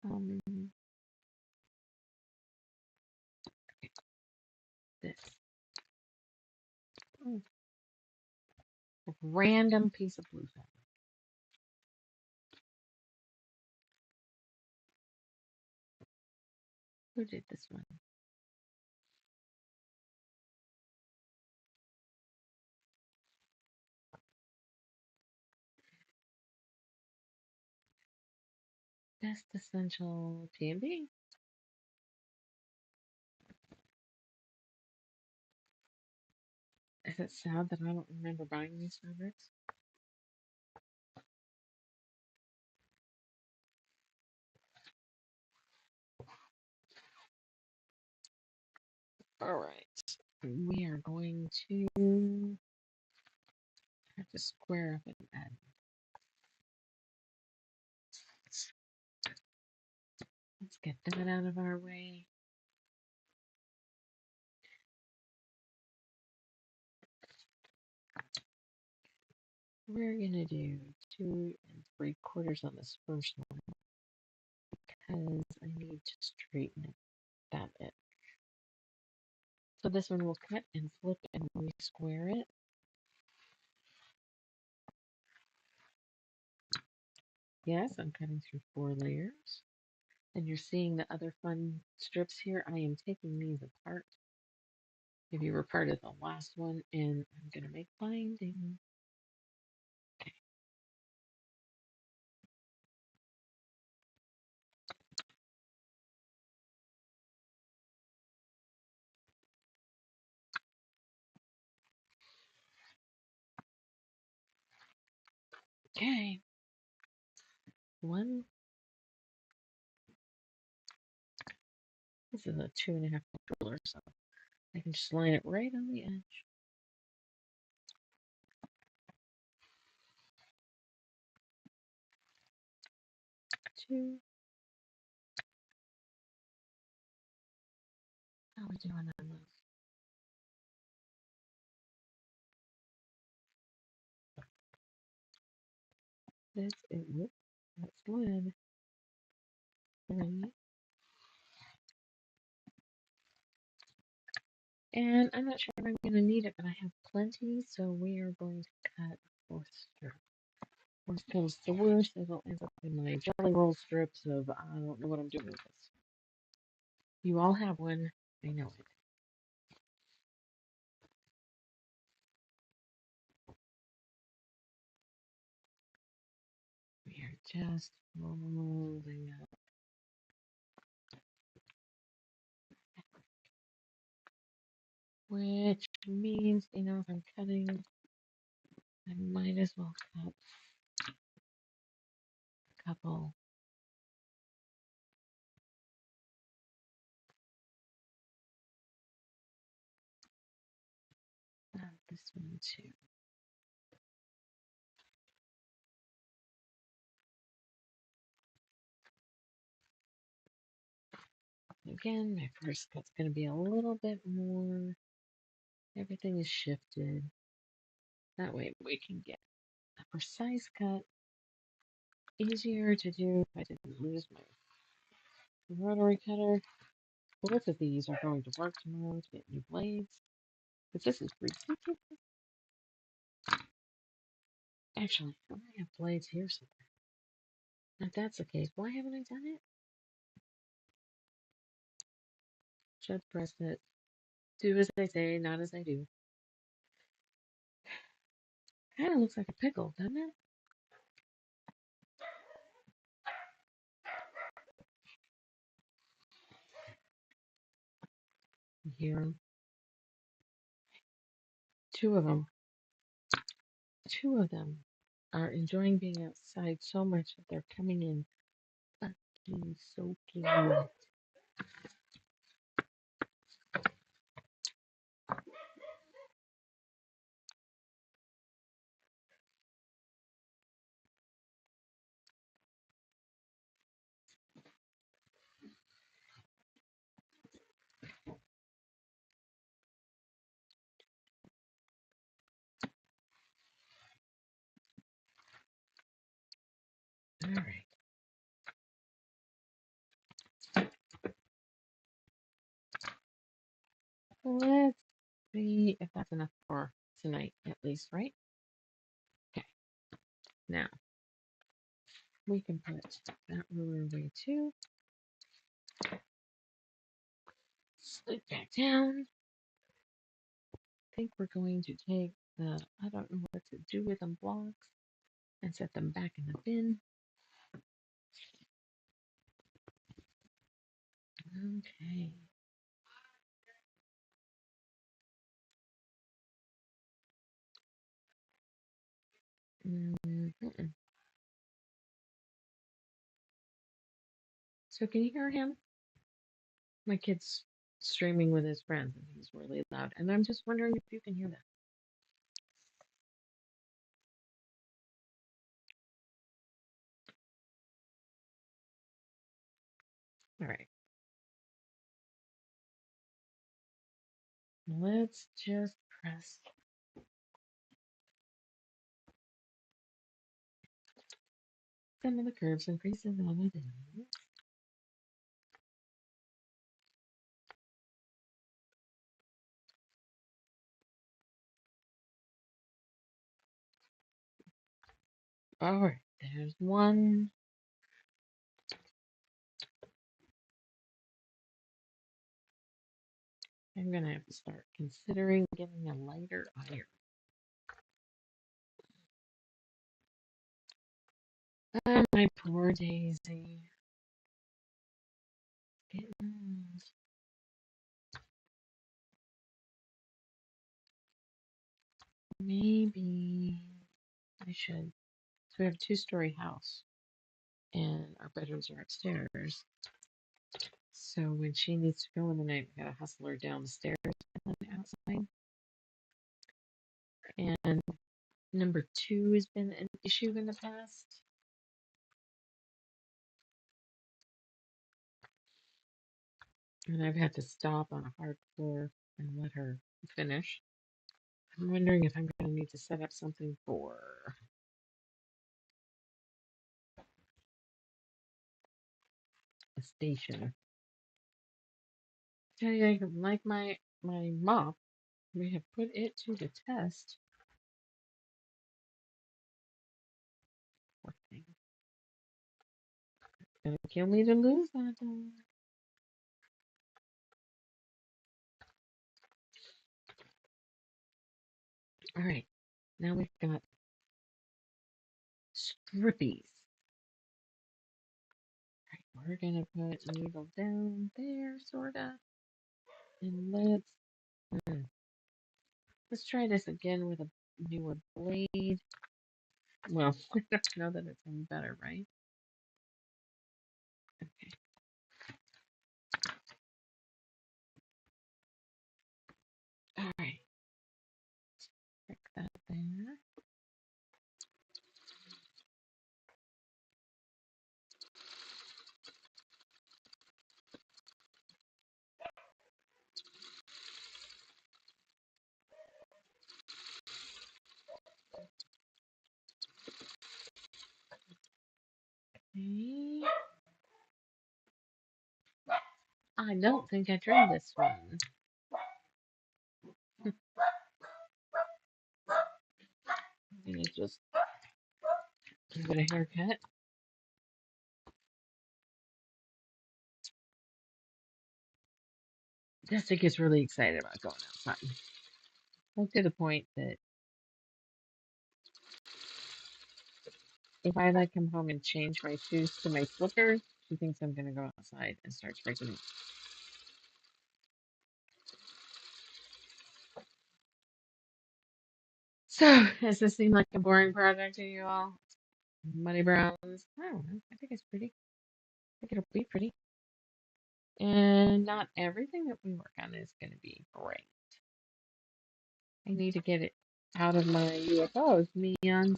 Um, this. Oh, random piece of blue fabric. Who did this one? Best Essential T&B. Is it sad that I don't remember buying these fabrics? All right. We are going to have to square up and add. Let's get that out of our way. We're gonna do 2 3/4 on this first one because I need to straighten it that bit. So this one will cut and flip and re-square it. Yes, I'm cutting through 4 layers. And you're seeing the other fun strips here. I am taking these apart. If you were part of the last one, and I'm gonna make binding. Okay. One. This is a 2.5 ruler, so I can just line it right on the edge. 2. How are we doing on those? This is, whoop, that's lid. 3. And I'm not sure if I'm going to need it, but I have plenty, so we are going to cut a fourth strip. Worst comes to worst, it'll end up in my jelly roll strips of I don't know what I'm doing with this. You all have one, I know it. We are just folding up, which means, if I'm cutting, I might as well cut a couple. This one too. Again, my first cut's going to be a little bit more. Everything is shifted. That way we can get a precise cut. Easier to do if I didn't lose my rotary cutter. Both of these are going to work tomorrow to get new blades. But this is greasy. Actually, I might have blades here somewhere. If that's the case, why haven't I done it? Should press it. Do as I say, not as I do. Kind of looks like a pickle, doesn't it? You hear them. Two of them. Two of them are enjoying being outside so much that they're coming in fucking soaking wet. All right. Let's see if that's enough for tonight, at least, right? Okay. Now, we can put that ruler away too. Slip back down. I think we're going to take the I don't know what to do with them blocks and set them back in the bin. Okay. Mm-mm. So can you hear him? My kid's streaming with his friends and he's really loud. And I'm just wondering if you can hear that. All right. Let's just press some of the curves and creases on it. All right. There's one. I'm going to have to start considering getting a lighter iron. My poor Daisy. Kittens. Maybe I should. So we have a two-story house, and our bedrooms are upstairs. So when she needs to go in the night, we gotta hustle her down the stairs and then outside. And number two has been an issue in the past. And I've had to stop on a hard floor and let her finish. I'm wondering if I'm going to need to set up something for a station. I tell you, I like my my mop. We have put it to the test. Poor thing. Gonna kill me to lose that dog. All right, now we've got strippies. All right, we're gonna put a needle down there, sorta, and mm, let's try this again with a newer blade. Well, I don't know that it's any better, right? Okay. All right. Stick that there. Okay. I don't think I trimmed this one. I'm gonna just give it a haircut. Jessica gets really excited about going outside. Like to the point that if I like come home and change my shoes to my slippers, she thinks I'm gonna go outside and starts freaking out. So, does this seem like a boring project to you all? Muddy browns? I don't know. I think it's pretty. I think it'll be pretty. And not everything that we work on is going to be great. I need to get it out of my UFOs, neon.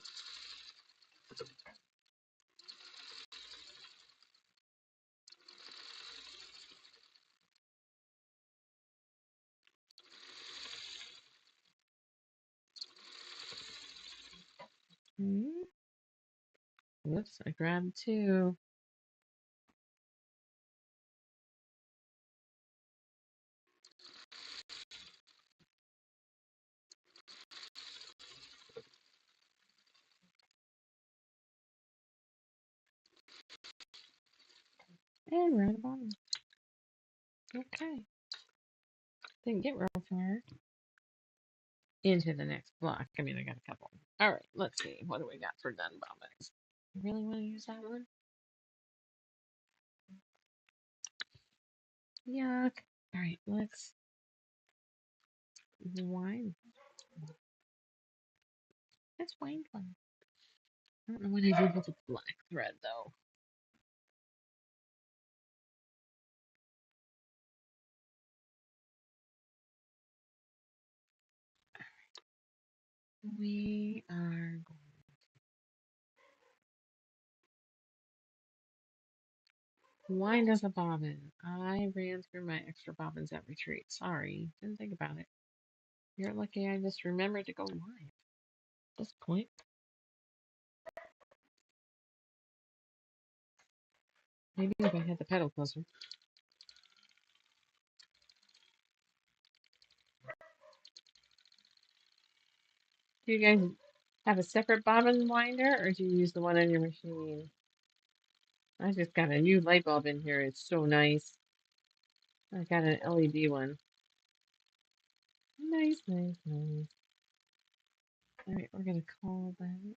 Whoops, I grabbed two. And right about it. Okay. Didn't get real far into the next block. I mean, I got a couple. All right, let's see. What do we got for done bobbins? You really want to use that one? Yuck. All right, let's wind. Let's wind one. I don't know what I did with the black thread though. We are wind as a bobbin. I ran through my extra bobbins at retreat. Sorry, didn't think about it. You're lucky I just remembered to go live at this point. Maybe if I had the pedal closer. Do you guys have a separate bobbin winder or do you use the one on your machine? I just got a new light bulb in here. It's so nice. I got an LED one. Nice, nice, nice. All right, we're gonna call that.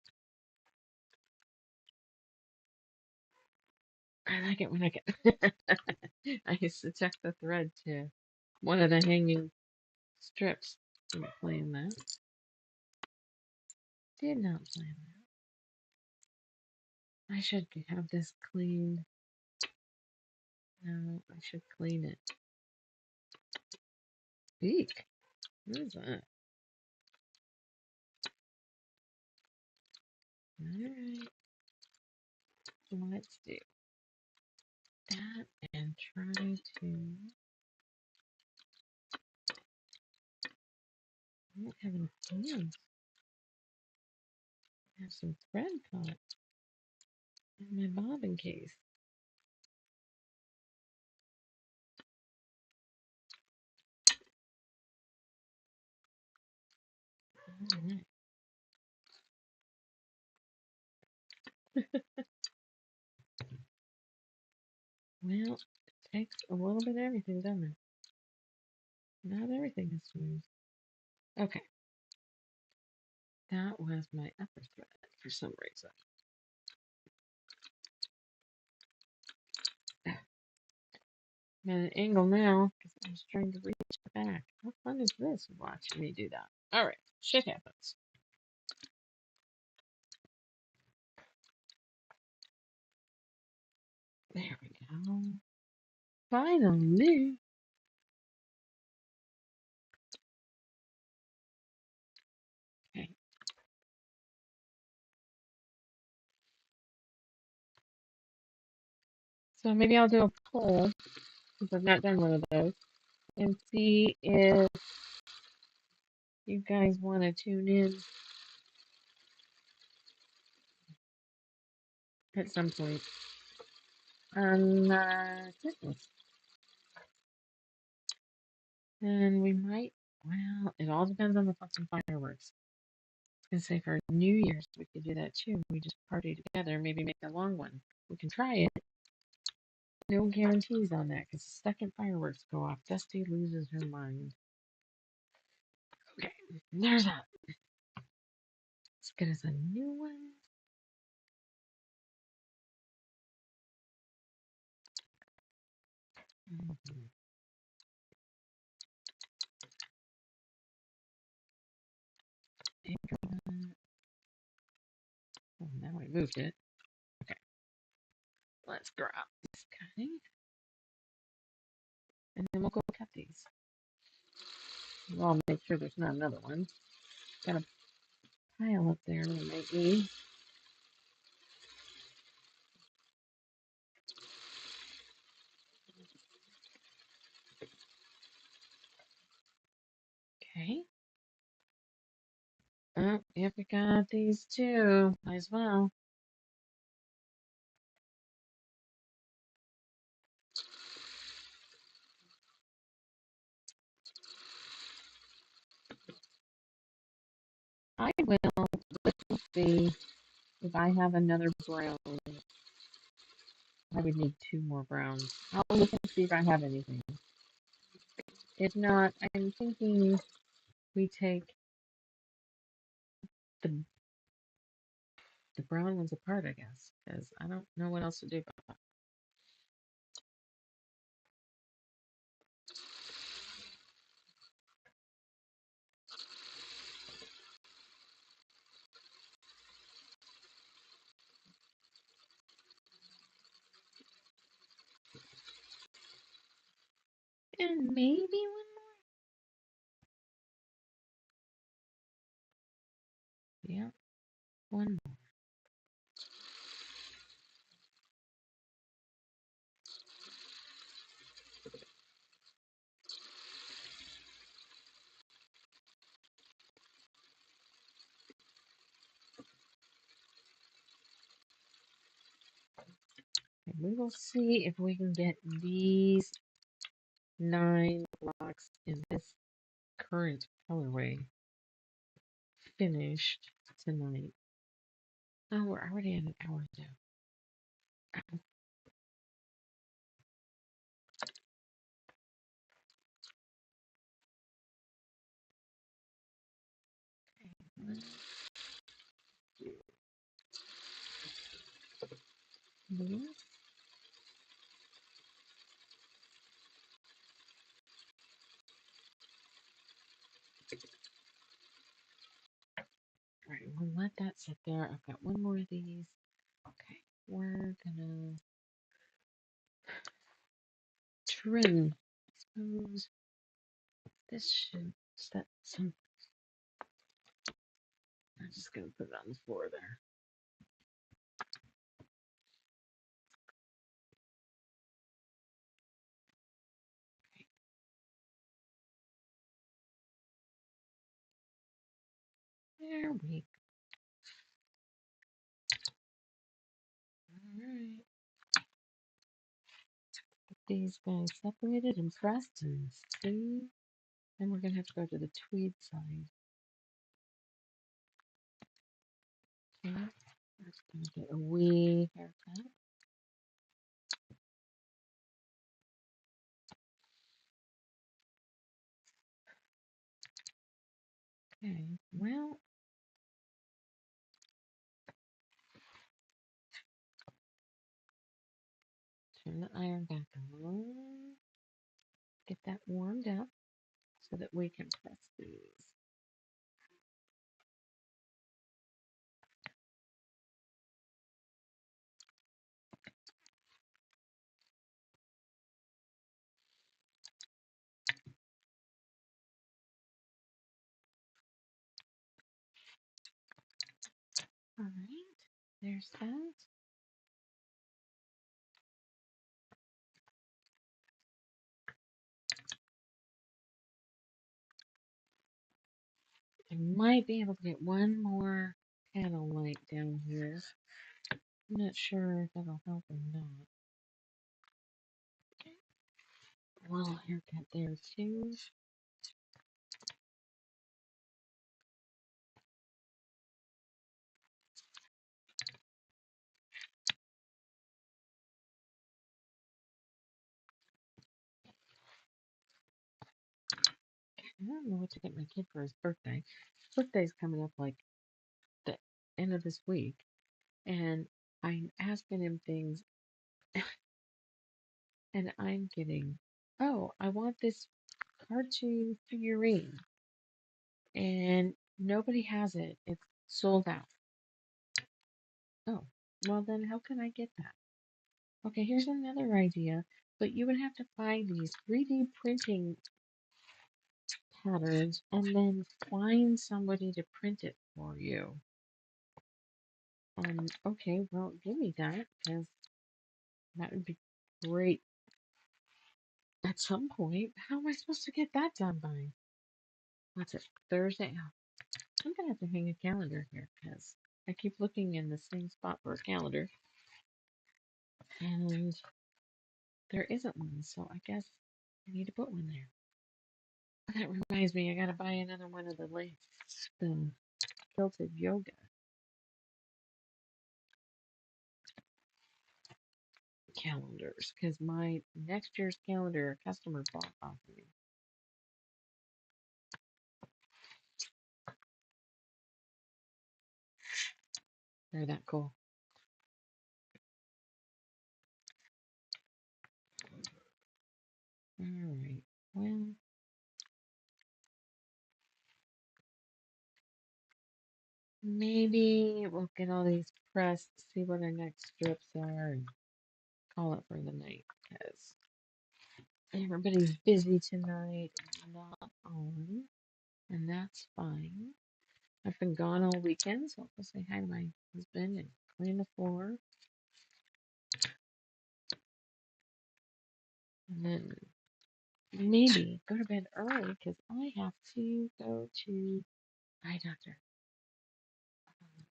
I like it when I get. I used to check the thread to one of the hanging strips. Didn't plan that. Did not plan that. I should have this cleaned. No, I should clean it. Eek. What is that? Alright. Let's do that and try to. I don't have enough hands. I have some thread caught in my bobbin case. Alright. Well, it takes a little bit of everything, doesn't it? Not everything is smooth. Okay, that was my upper thread for some reason. I'm at an angle now because I was trying to reach the back. How fun is this watching me do that? Alright, shit happens. There we go. Finally. Okay, so maybe I'll do a poll since I've not done one of those and see if you guys want to tune in at some point on Christmas. And we might, well, it all depends on the fucking fireworks. I was gonna say for New Year's we could do that too. We just party together, maybe make a long one. We can try it. No guarantees on that because the second fireworks go off, Dusty loses her mind. Okay, there's that. As good as a new one. Mhm. Oh, now I moved it. Okay, let's grab this cutting, and then we'll go cut these. I'll make sure there's not another one. Got a pile up there that I might need. Okay. Oh, yep, we got these too. Might as well. I will see if I have another brown. I would need two more browns. I'll look and see if I have anything. If not, I'm thinking we take the the brown ones apart, I guess, because I don't know what else to do about that. And maybe one more. Yeah, one more. And we will see if we can get these 9 blocks in this current colorway finished tonight. Oh, we're already at an hour now. Let's do this. All right, we'll let that sit there. I've got one more of these. Okay, we're gonna trim. I suppose this should set some. I'm just gonna put it on the floor there. There we go. All right. Get these guys separated and pressed and smooth. Then we're gonna have to go to the tweed side. Okay, that's gonna get a wee haircut. Okay, well, turn the iron back on. Get that warmed up so that we can press these. All right, there's that. I might be able to get one more panel light down here. I'm not sure if that'll help or not. A little haircut there too. I don't know what to get my kid for his birthday. His birthday's coming up like the end of this week, and I'm asking him things, and I'm getting, oh, I want this cartoon figurine, and nobody has it. It's sold out. Oh, well then how can I get that? Okay, here's another idea, but you would have to find these 3D printing patterns and then find somebody to print it for you. Okay, well, give me that because that would be great at some point. How am I supposed to get that done by? What's it, Thursday? Oh, I'm gonna have to hang a calendar here because I keep looking in the same spot for a calendar and there isn't one, so I guess I need to put one there. That reminds me, I gotta buy another one of the quilted yoga calendars because my next year's calendar a customer bought off of me. They're that cool. All right. Well, maybe we'll get all these pressed, see what our next strips are, and call it for the night because everybody's busy tonight and not on, and that's fine. I've been gone all weekend, so I'll go say hi to my husband and clean the floor, and then maybe go to bed early because I have to go to eye doctor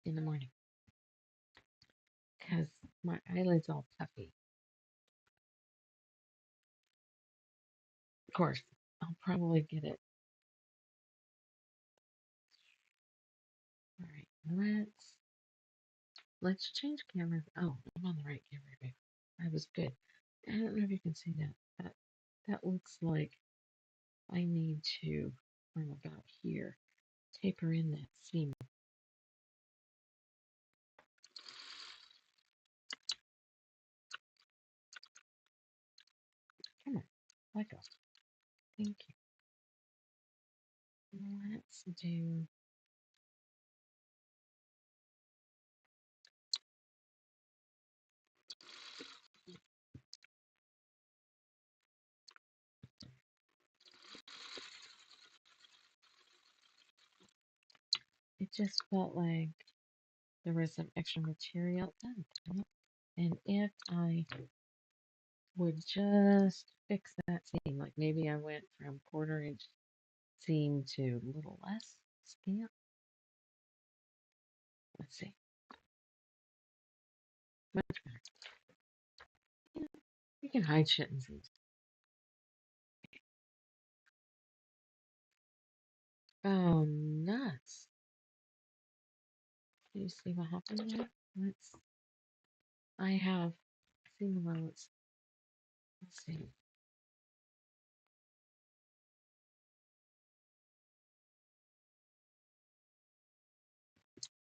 in the morning because my eyelid's all puffy. Of course, I'll probably get it. All right, let's change cameras. Oh, I'm on the right camera, babe. I was good. I don't know if you can see that. That looks like I need to, from about here, taper in that seam. Come on, let go. Thank you. Let's do. It just felt like there was some extra material done. And if I would just fix that seam, like maybe I went from 1/4 inch seam to a little less scamp. Let's see. Much better. Yeah, you can hide shit in seams. Oh, nuts. Do you see what happened there? Let's. I have seen the one. Let's see.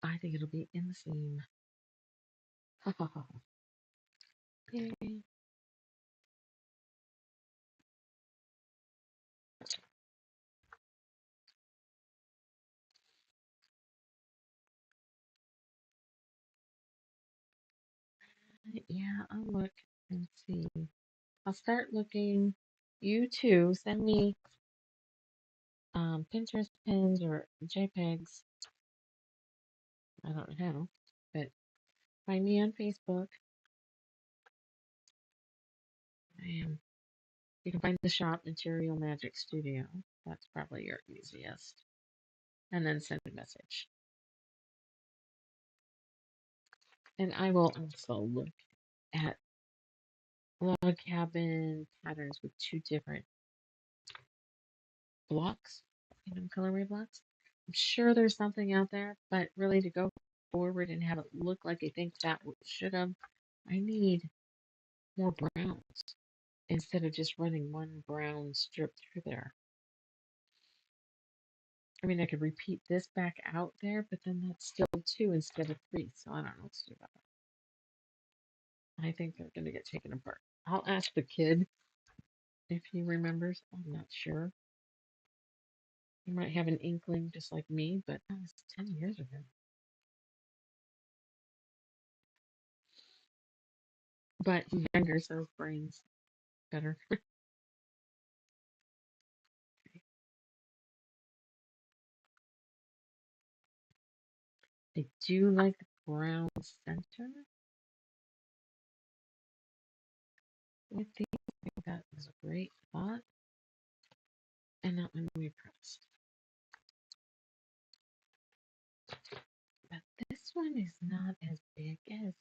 I think it'll be in the seam. Ha ha ha. Yay. Yeah, I'll look and see. I'll start looking. You too. Send me Pinterest pins or JPEGs. I don't know how, but find me on Facebook. I am. You can find the shop Material Magic Studio. That's probably your easiest. And then send a message. And I will also look at log cabin patterns with two different blocks, colorway blocks. I'm sure there's something out there, but really to go forward and have it look like I think that should have, I need more browns instead of just running one brown strip through there. I mean, I could repeat this back out there, but then that's still two instead of three, so I don't know what to do about that. I think they're going to get taken apart. I'll ask the kid if he remembers. I'm not sure. He might have an inkling just like me, but that was 10 years ago. But he's younger, so his brain's better. I do like the brown center with these. I think that was a great thought. And that one we pressed. But this one is not as big as.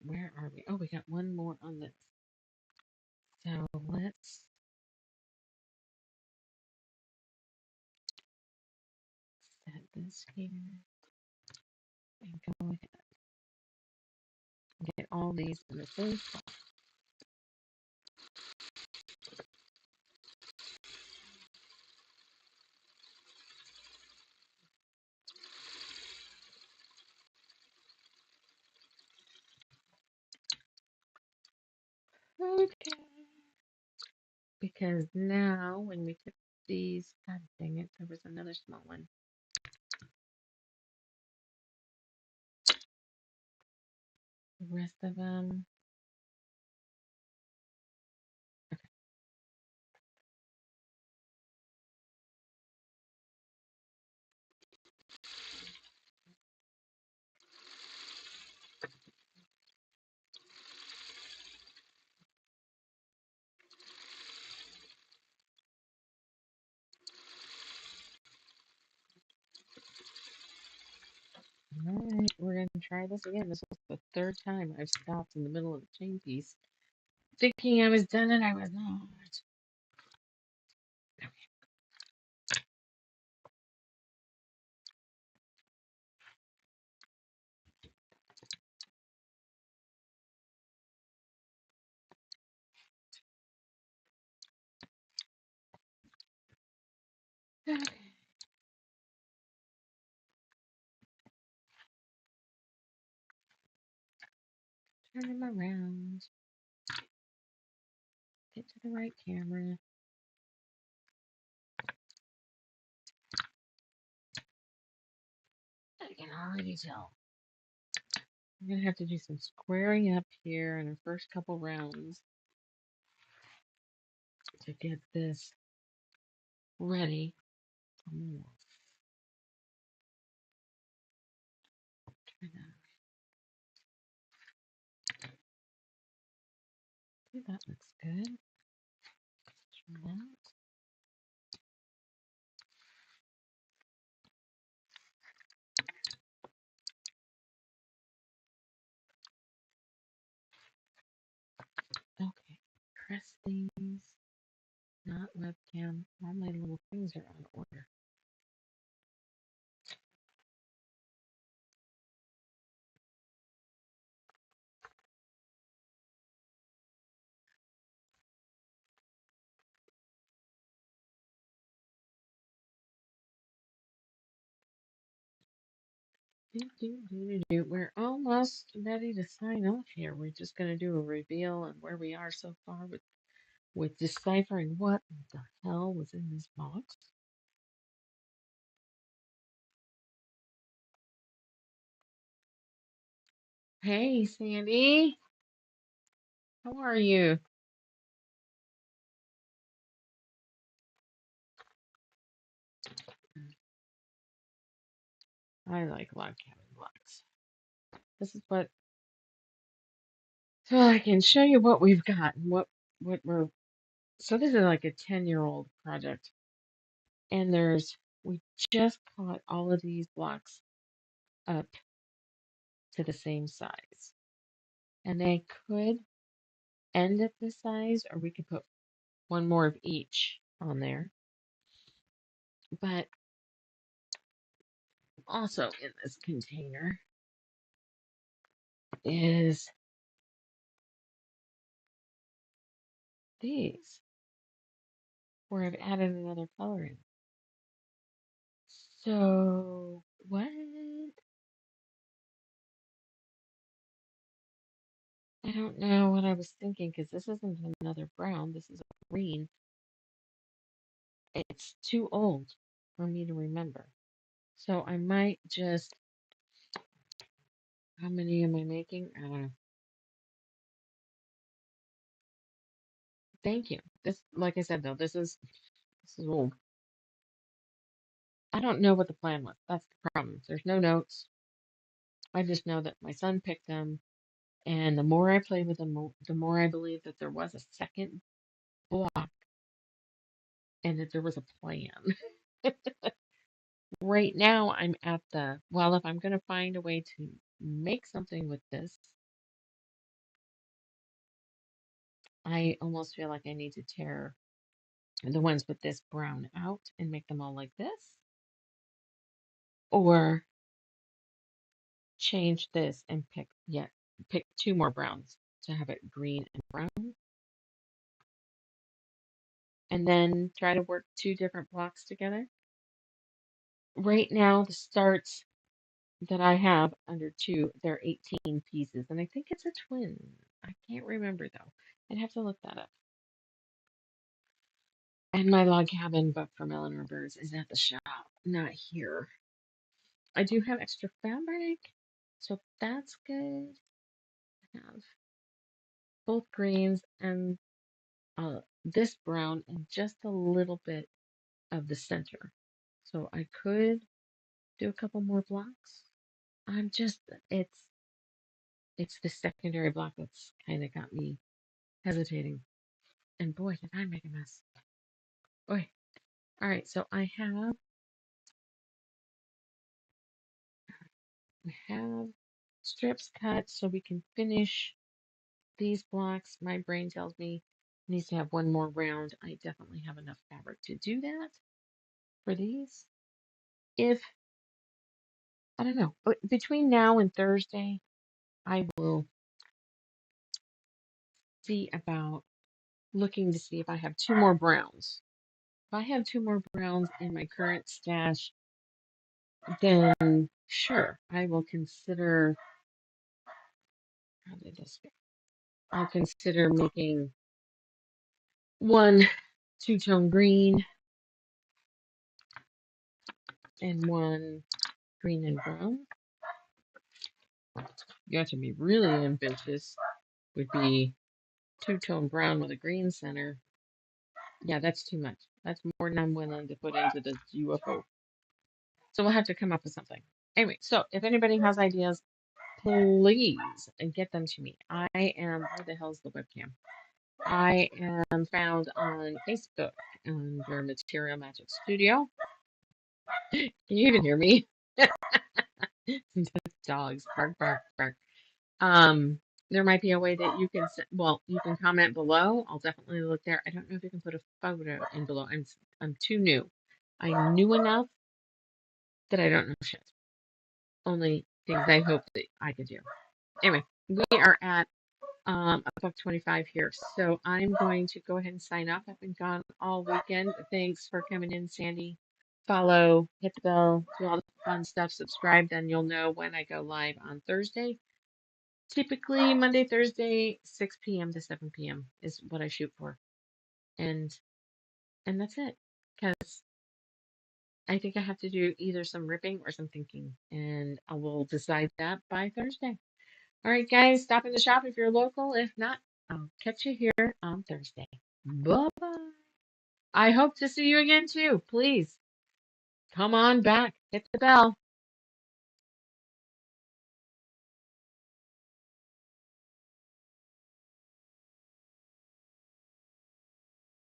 Where are we? Oh, we got one more on this. So let's set this here and go ahead and get all these in the same spot. Okay. Because now when we took these, god dang it, there was another small one. The rest of them. Alright, we're going to try this again. This is the third time I've stopped in the middle of a chain piece, thinking I was done and I was not. Okay. Turn them around. Get to the right camera. I can already tell. I'm going to have to do some squaring up here in the first couple rounds to get this ready for more. Try that. Okay, that looks good. Try that. Okay, press these. Not webcam. All my little things are out of order. We're almost ready to sign off here. We're just going to do a reveal and where we are so far with deciphering what the hell was in this box. Hey, Sandy. How are you? I like log cabin blocks. This is what, so I can show you what we've got and what we're, so this is like a 10-year-old project. And we just caught all of these blocks up to the same size. And they could end at this size, or we could put one more of each on there. But also in this container is these, where I've added another color in. So, what? I don't know what I was thinking because this isn't another brown. This is a green. It's too old for me to remember. So I might just, how many am I making? I don't know. Thank you. This, like I said though, this is old. I don't know what the plan was. That's the problem. There's no notes. I just know that my son picked them, and the more I played with them, the more I believe that there was a second block and that there was a plan. Right now, I'm at the, well, if I'm going to find a way to make something with this, I almost feel like I need to tear the ones with this brown out and make them all like this, or change this and pick two more browns to have it green and brown, and then try to work two different blocks together. Right now, the starts that I have under two, they're 18 pieces, and I think it's a twin. I can't remember though. I'd have to look that up. And my log cabin book from Eleanor Birds is at the shop, not here. I do have extra fabric, so that's good. I have both greens and this brown and just a little bit of the center. So I could do a couple more blocks. I'm just, it's the secondary block that's kind of got me hesitating. And boy, did I make a mess. Boy. All right, so we have strips cut so we can finish these blocks. My brain tells me it needs to have one more round. I definitely have enough fabric to do that for these. If, I don't know, but between now and Thursday, I will see about looking to see if I have two more browns. If I have two more browns in my current stash, then sure, I will consider, how did this go? I'll consider making one two-tone green and one green and brown. You have to be really ambitious. Would be two-tone brown with a green center. Yeah, that's too much. That's more than I'm willing to put into the UFO. So we'll have to come up with something. Anyway, so if anybody has ideas, please get them to me. I am, where the hell's the webcam? I am found on Facebook under Material Magic Studio. Can you even hear me? Dogs, bark, bark, bark. Um, there might be a way that you can, well, you can comment below. I'll definitely look there. I don't know if you can put a photo in below. I'm too new. I'm new enough that I don't know shit. Only things I hope that I could do. Anyway, we are at a buck 25 here, so I'm going to go ahead and sign off. I've been gone all weekend. Thanks for coming in, Sandy. follow, hit the bell, do all the fun stuff, subscribe, then you'll know when I go live on Thursday. Typically Monday, Thursday, 6 p.m. to 7 p.m. is what I shoot for. And that's it. Because I think I have to do either some ripping or some thinking. And I will decide that by Thursday. All right, guys, stop in the shop if you're local. If not, I'll catch you here on Thursday. Bye bye. I hope to see you again too. Please come on back. Hit the bell.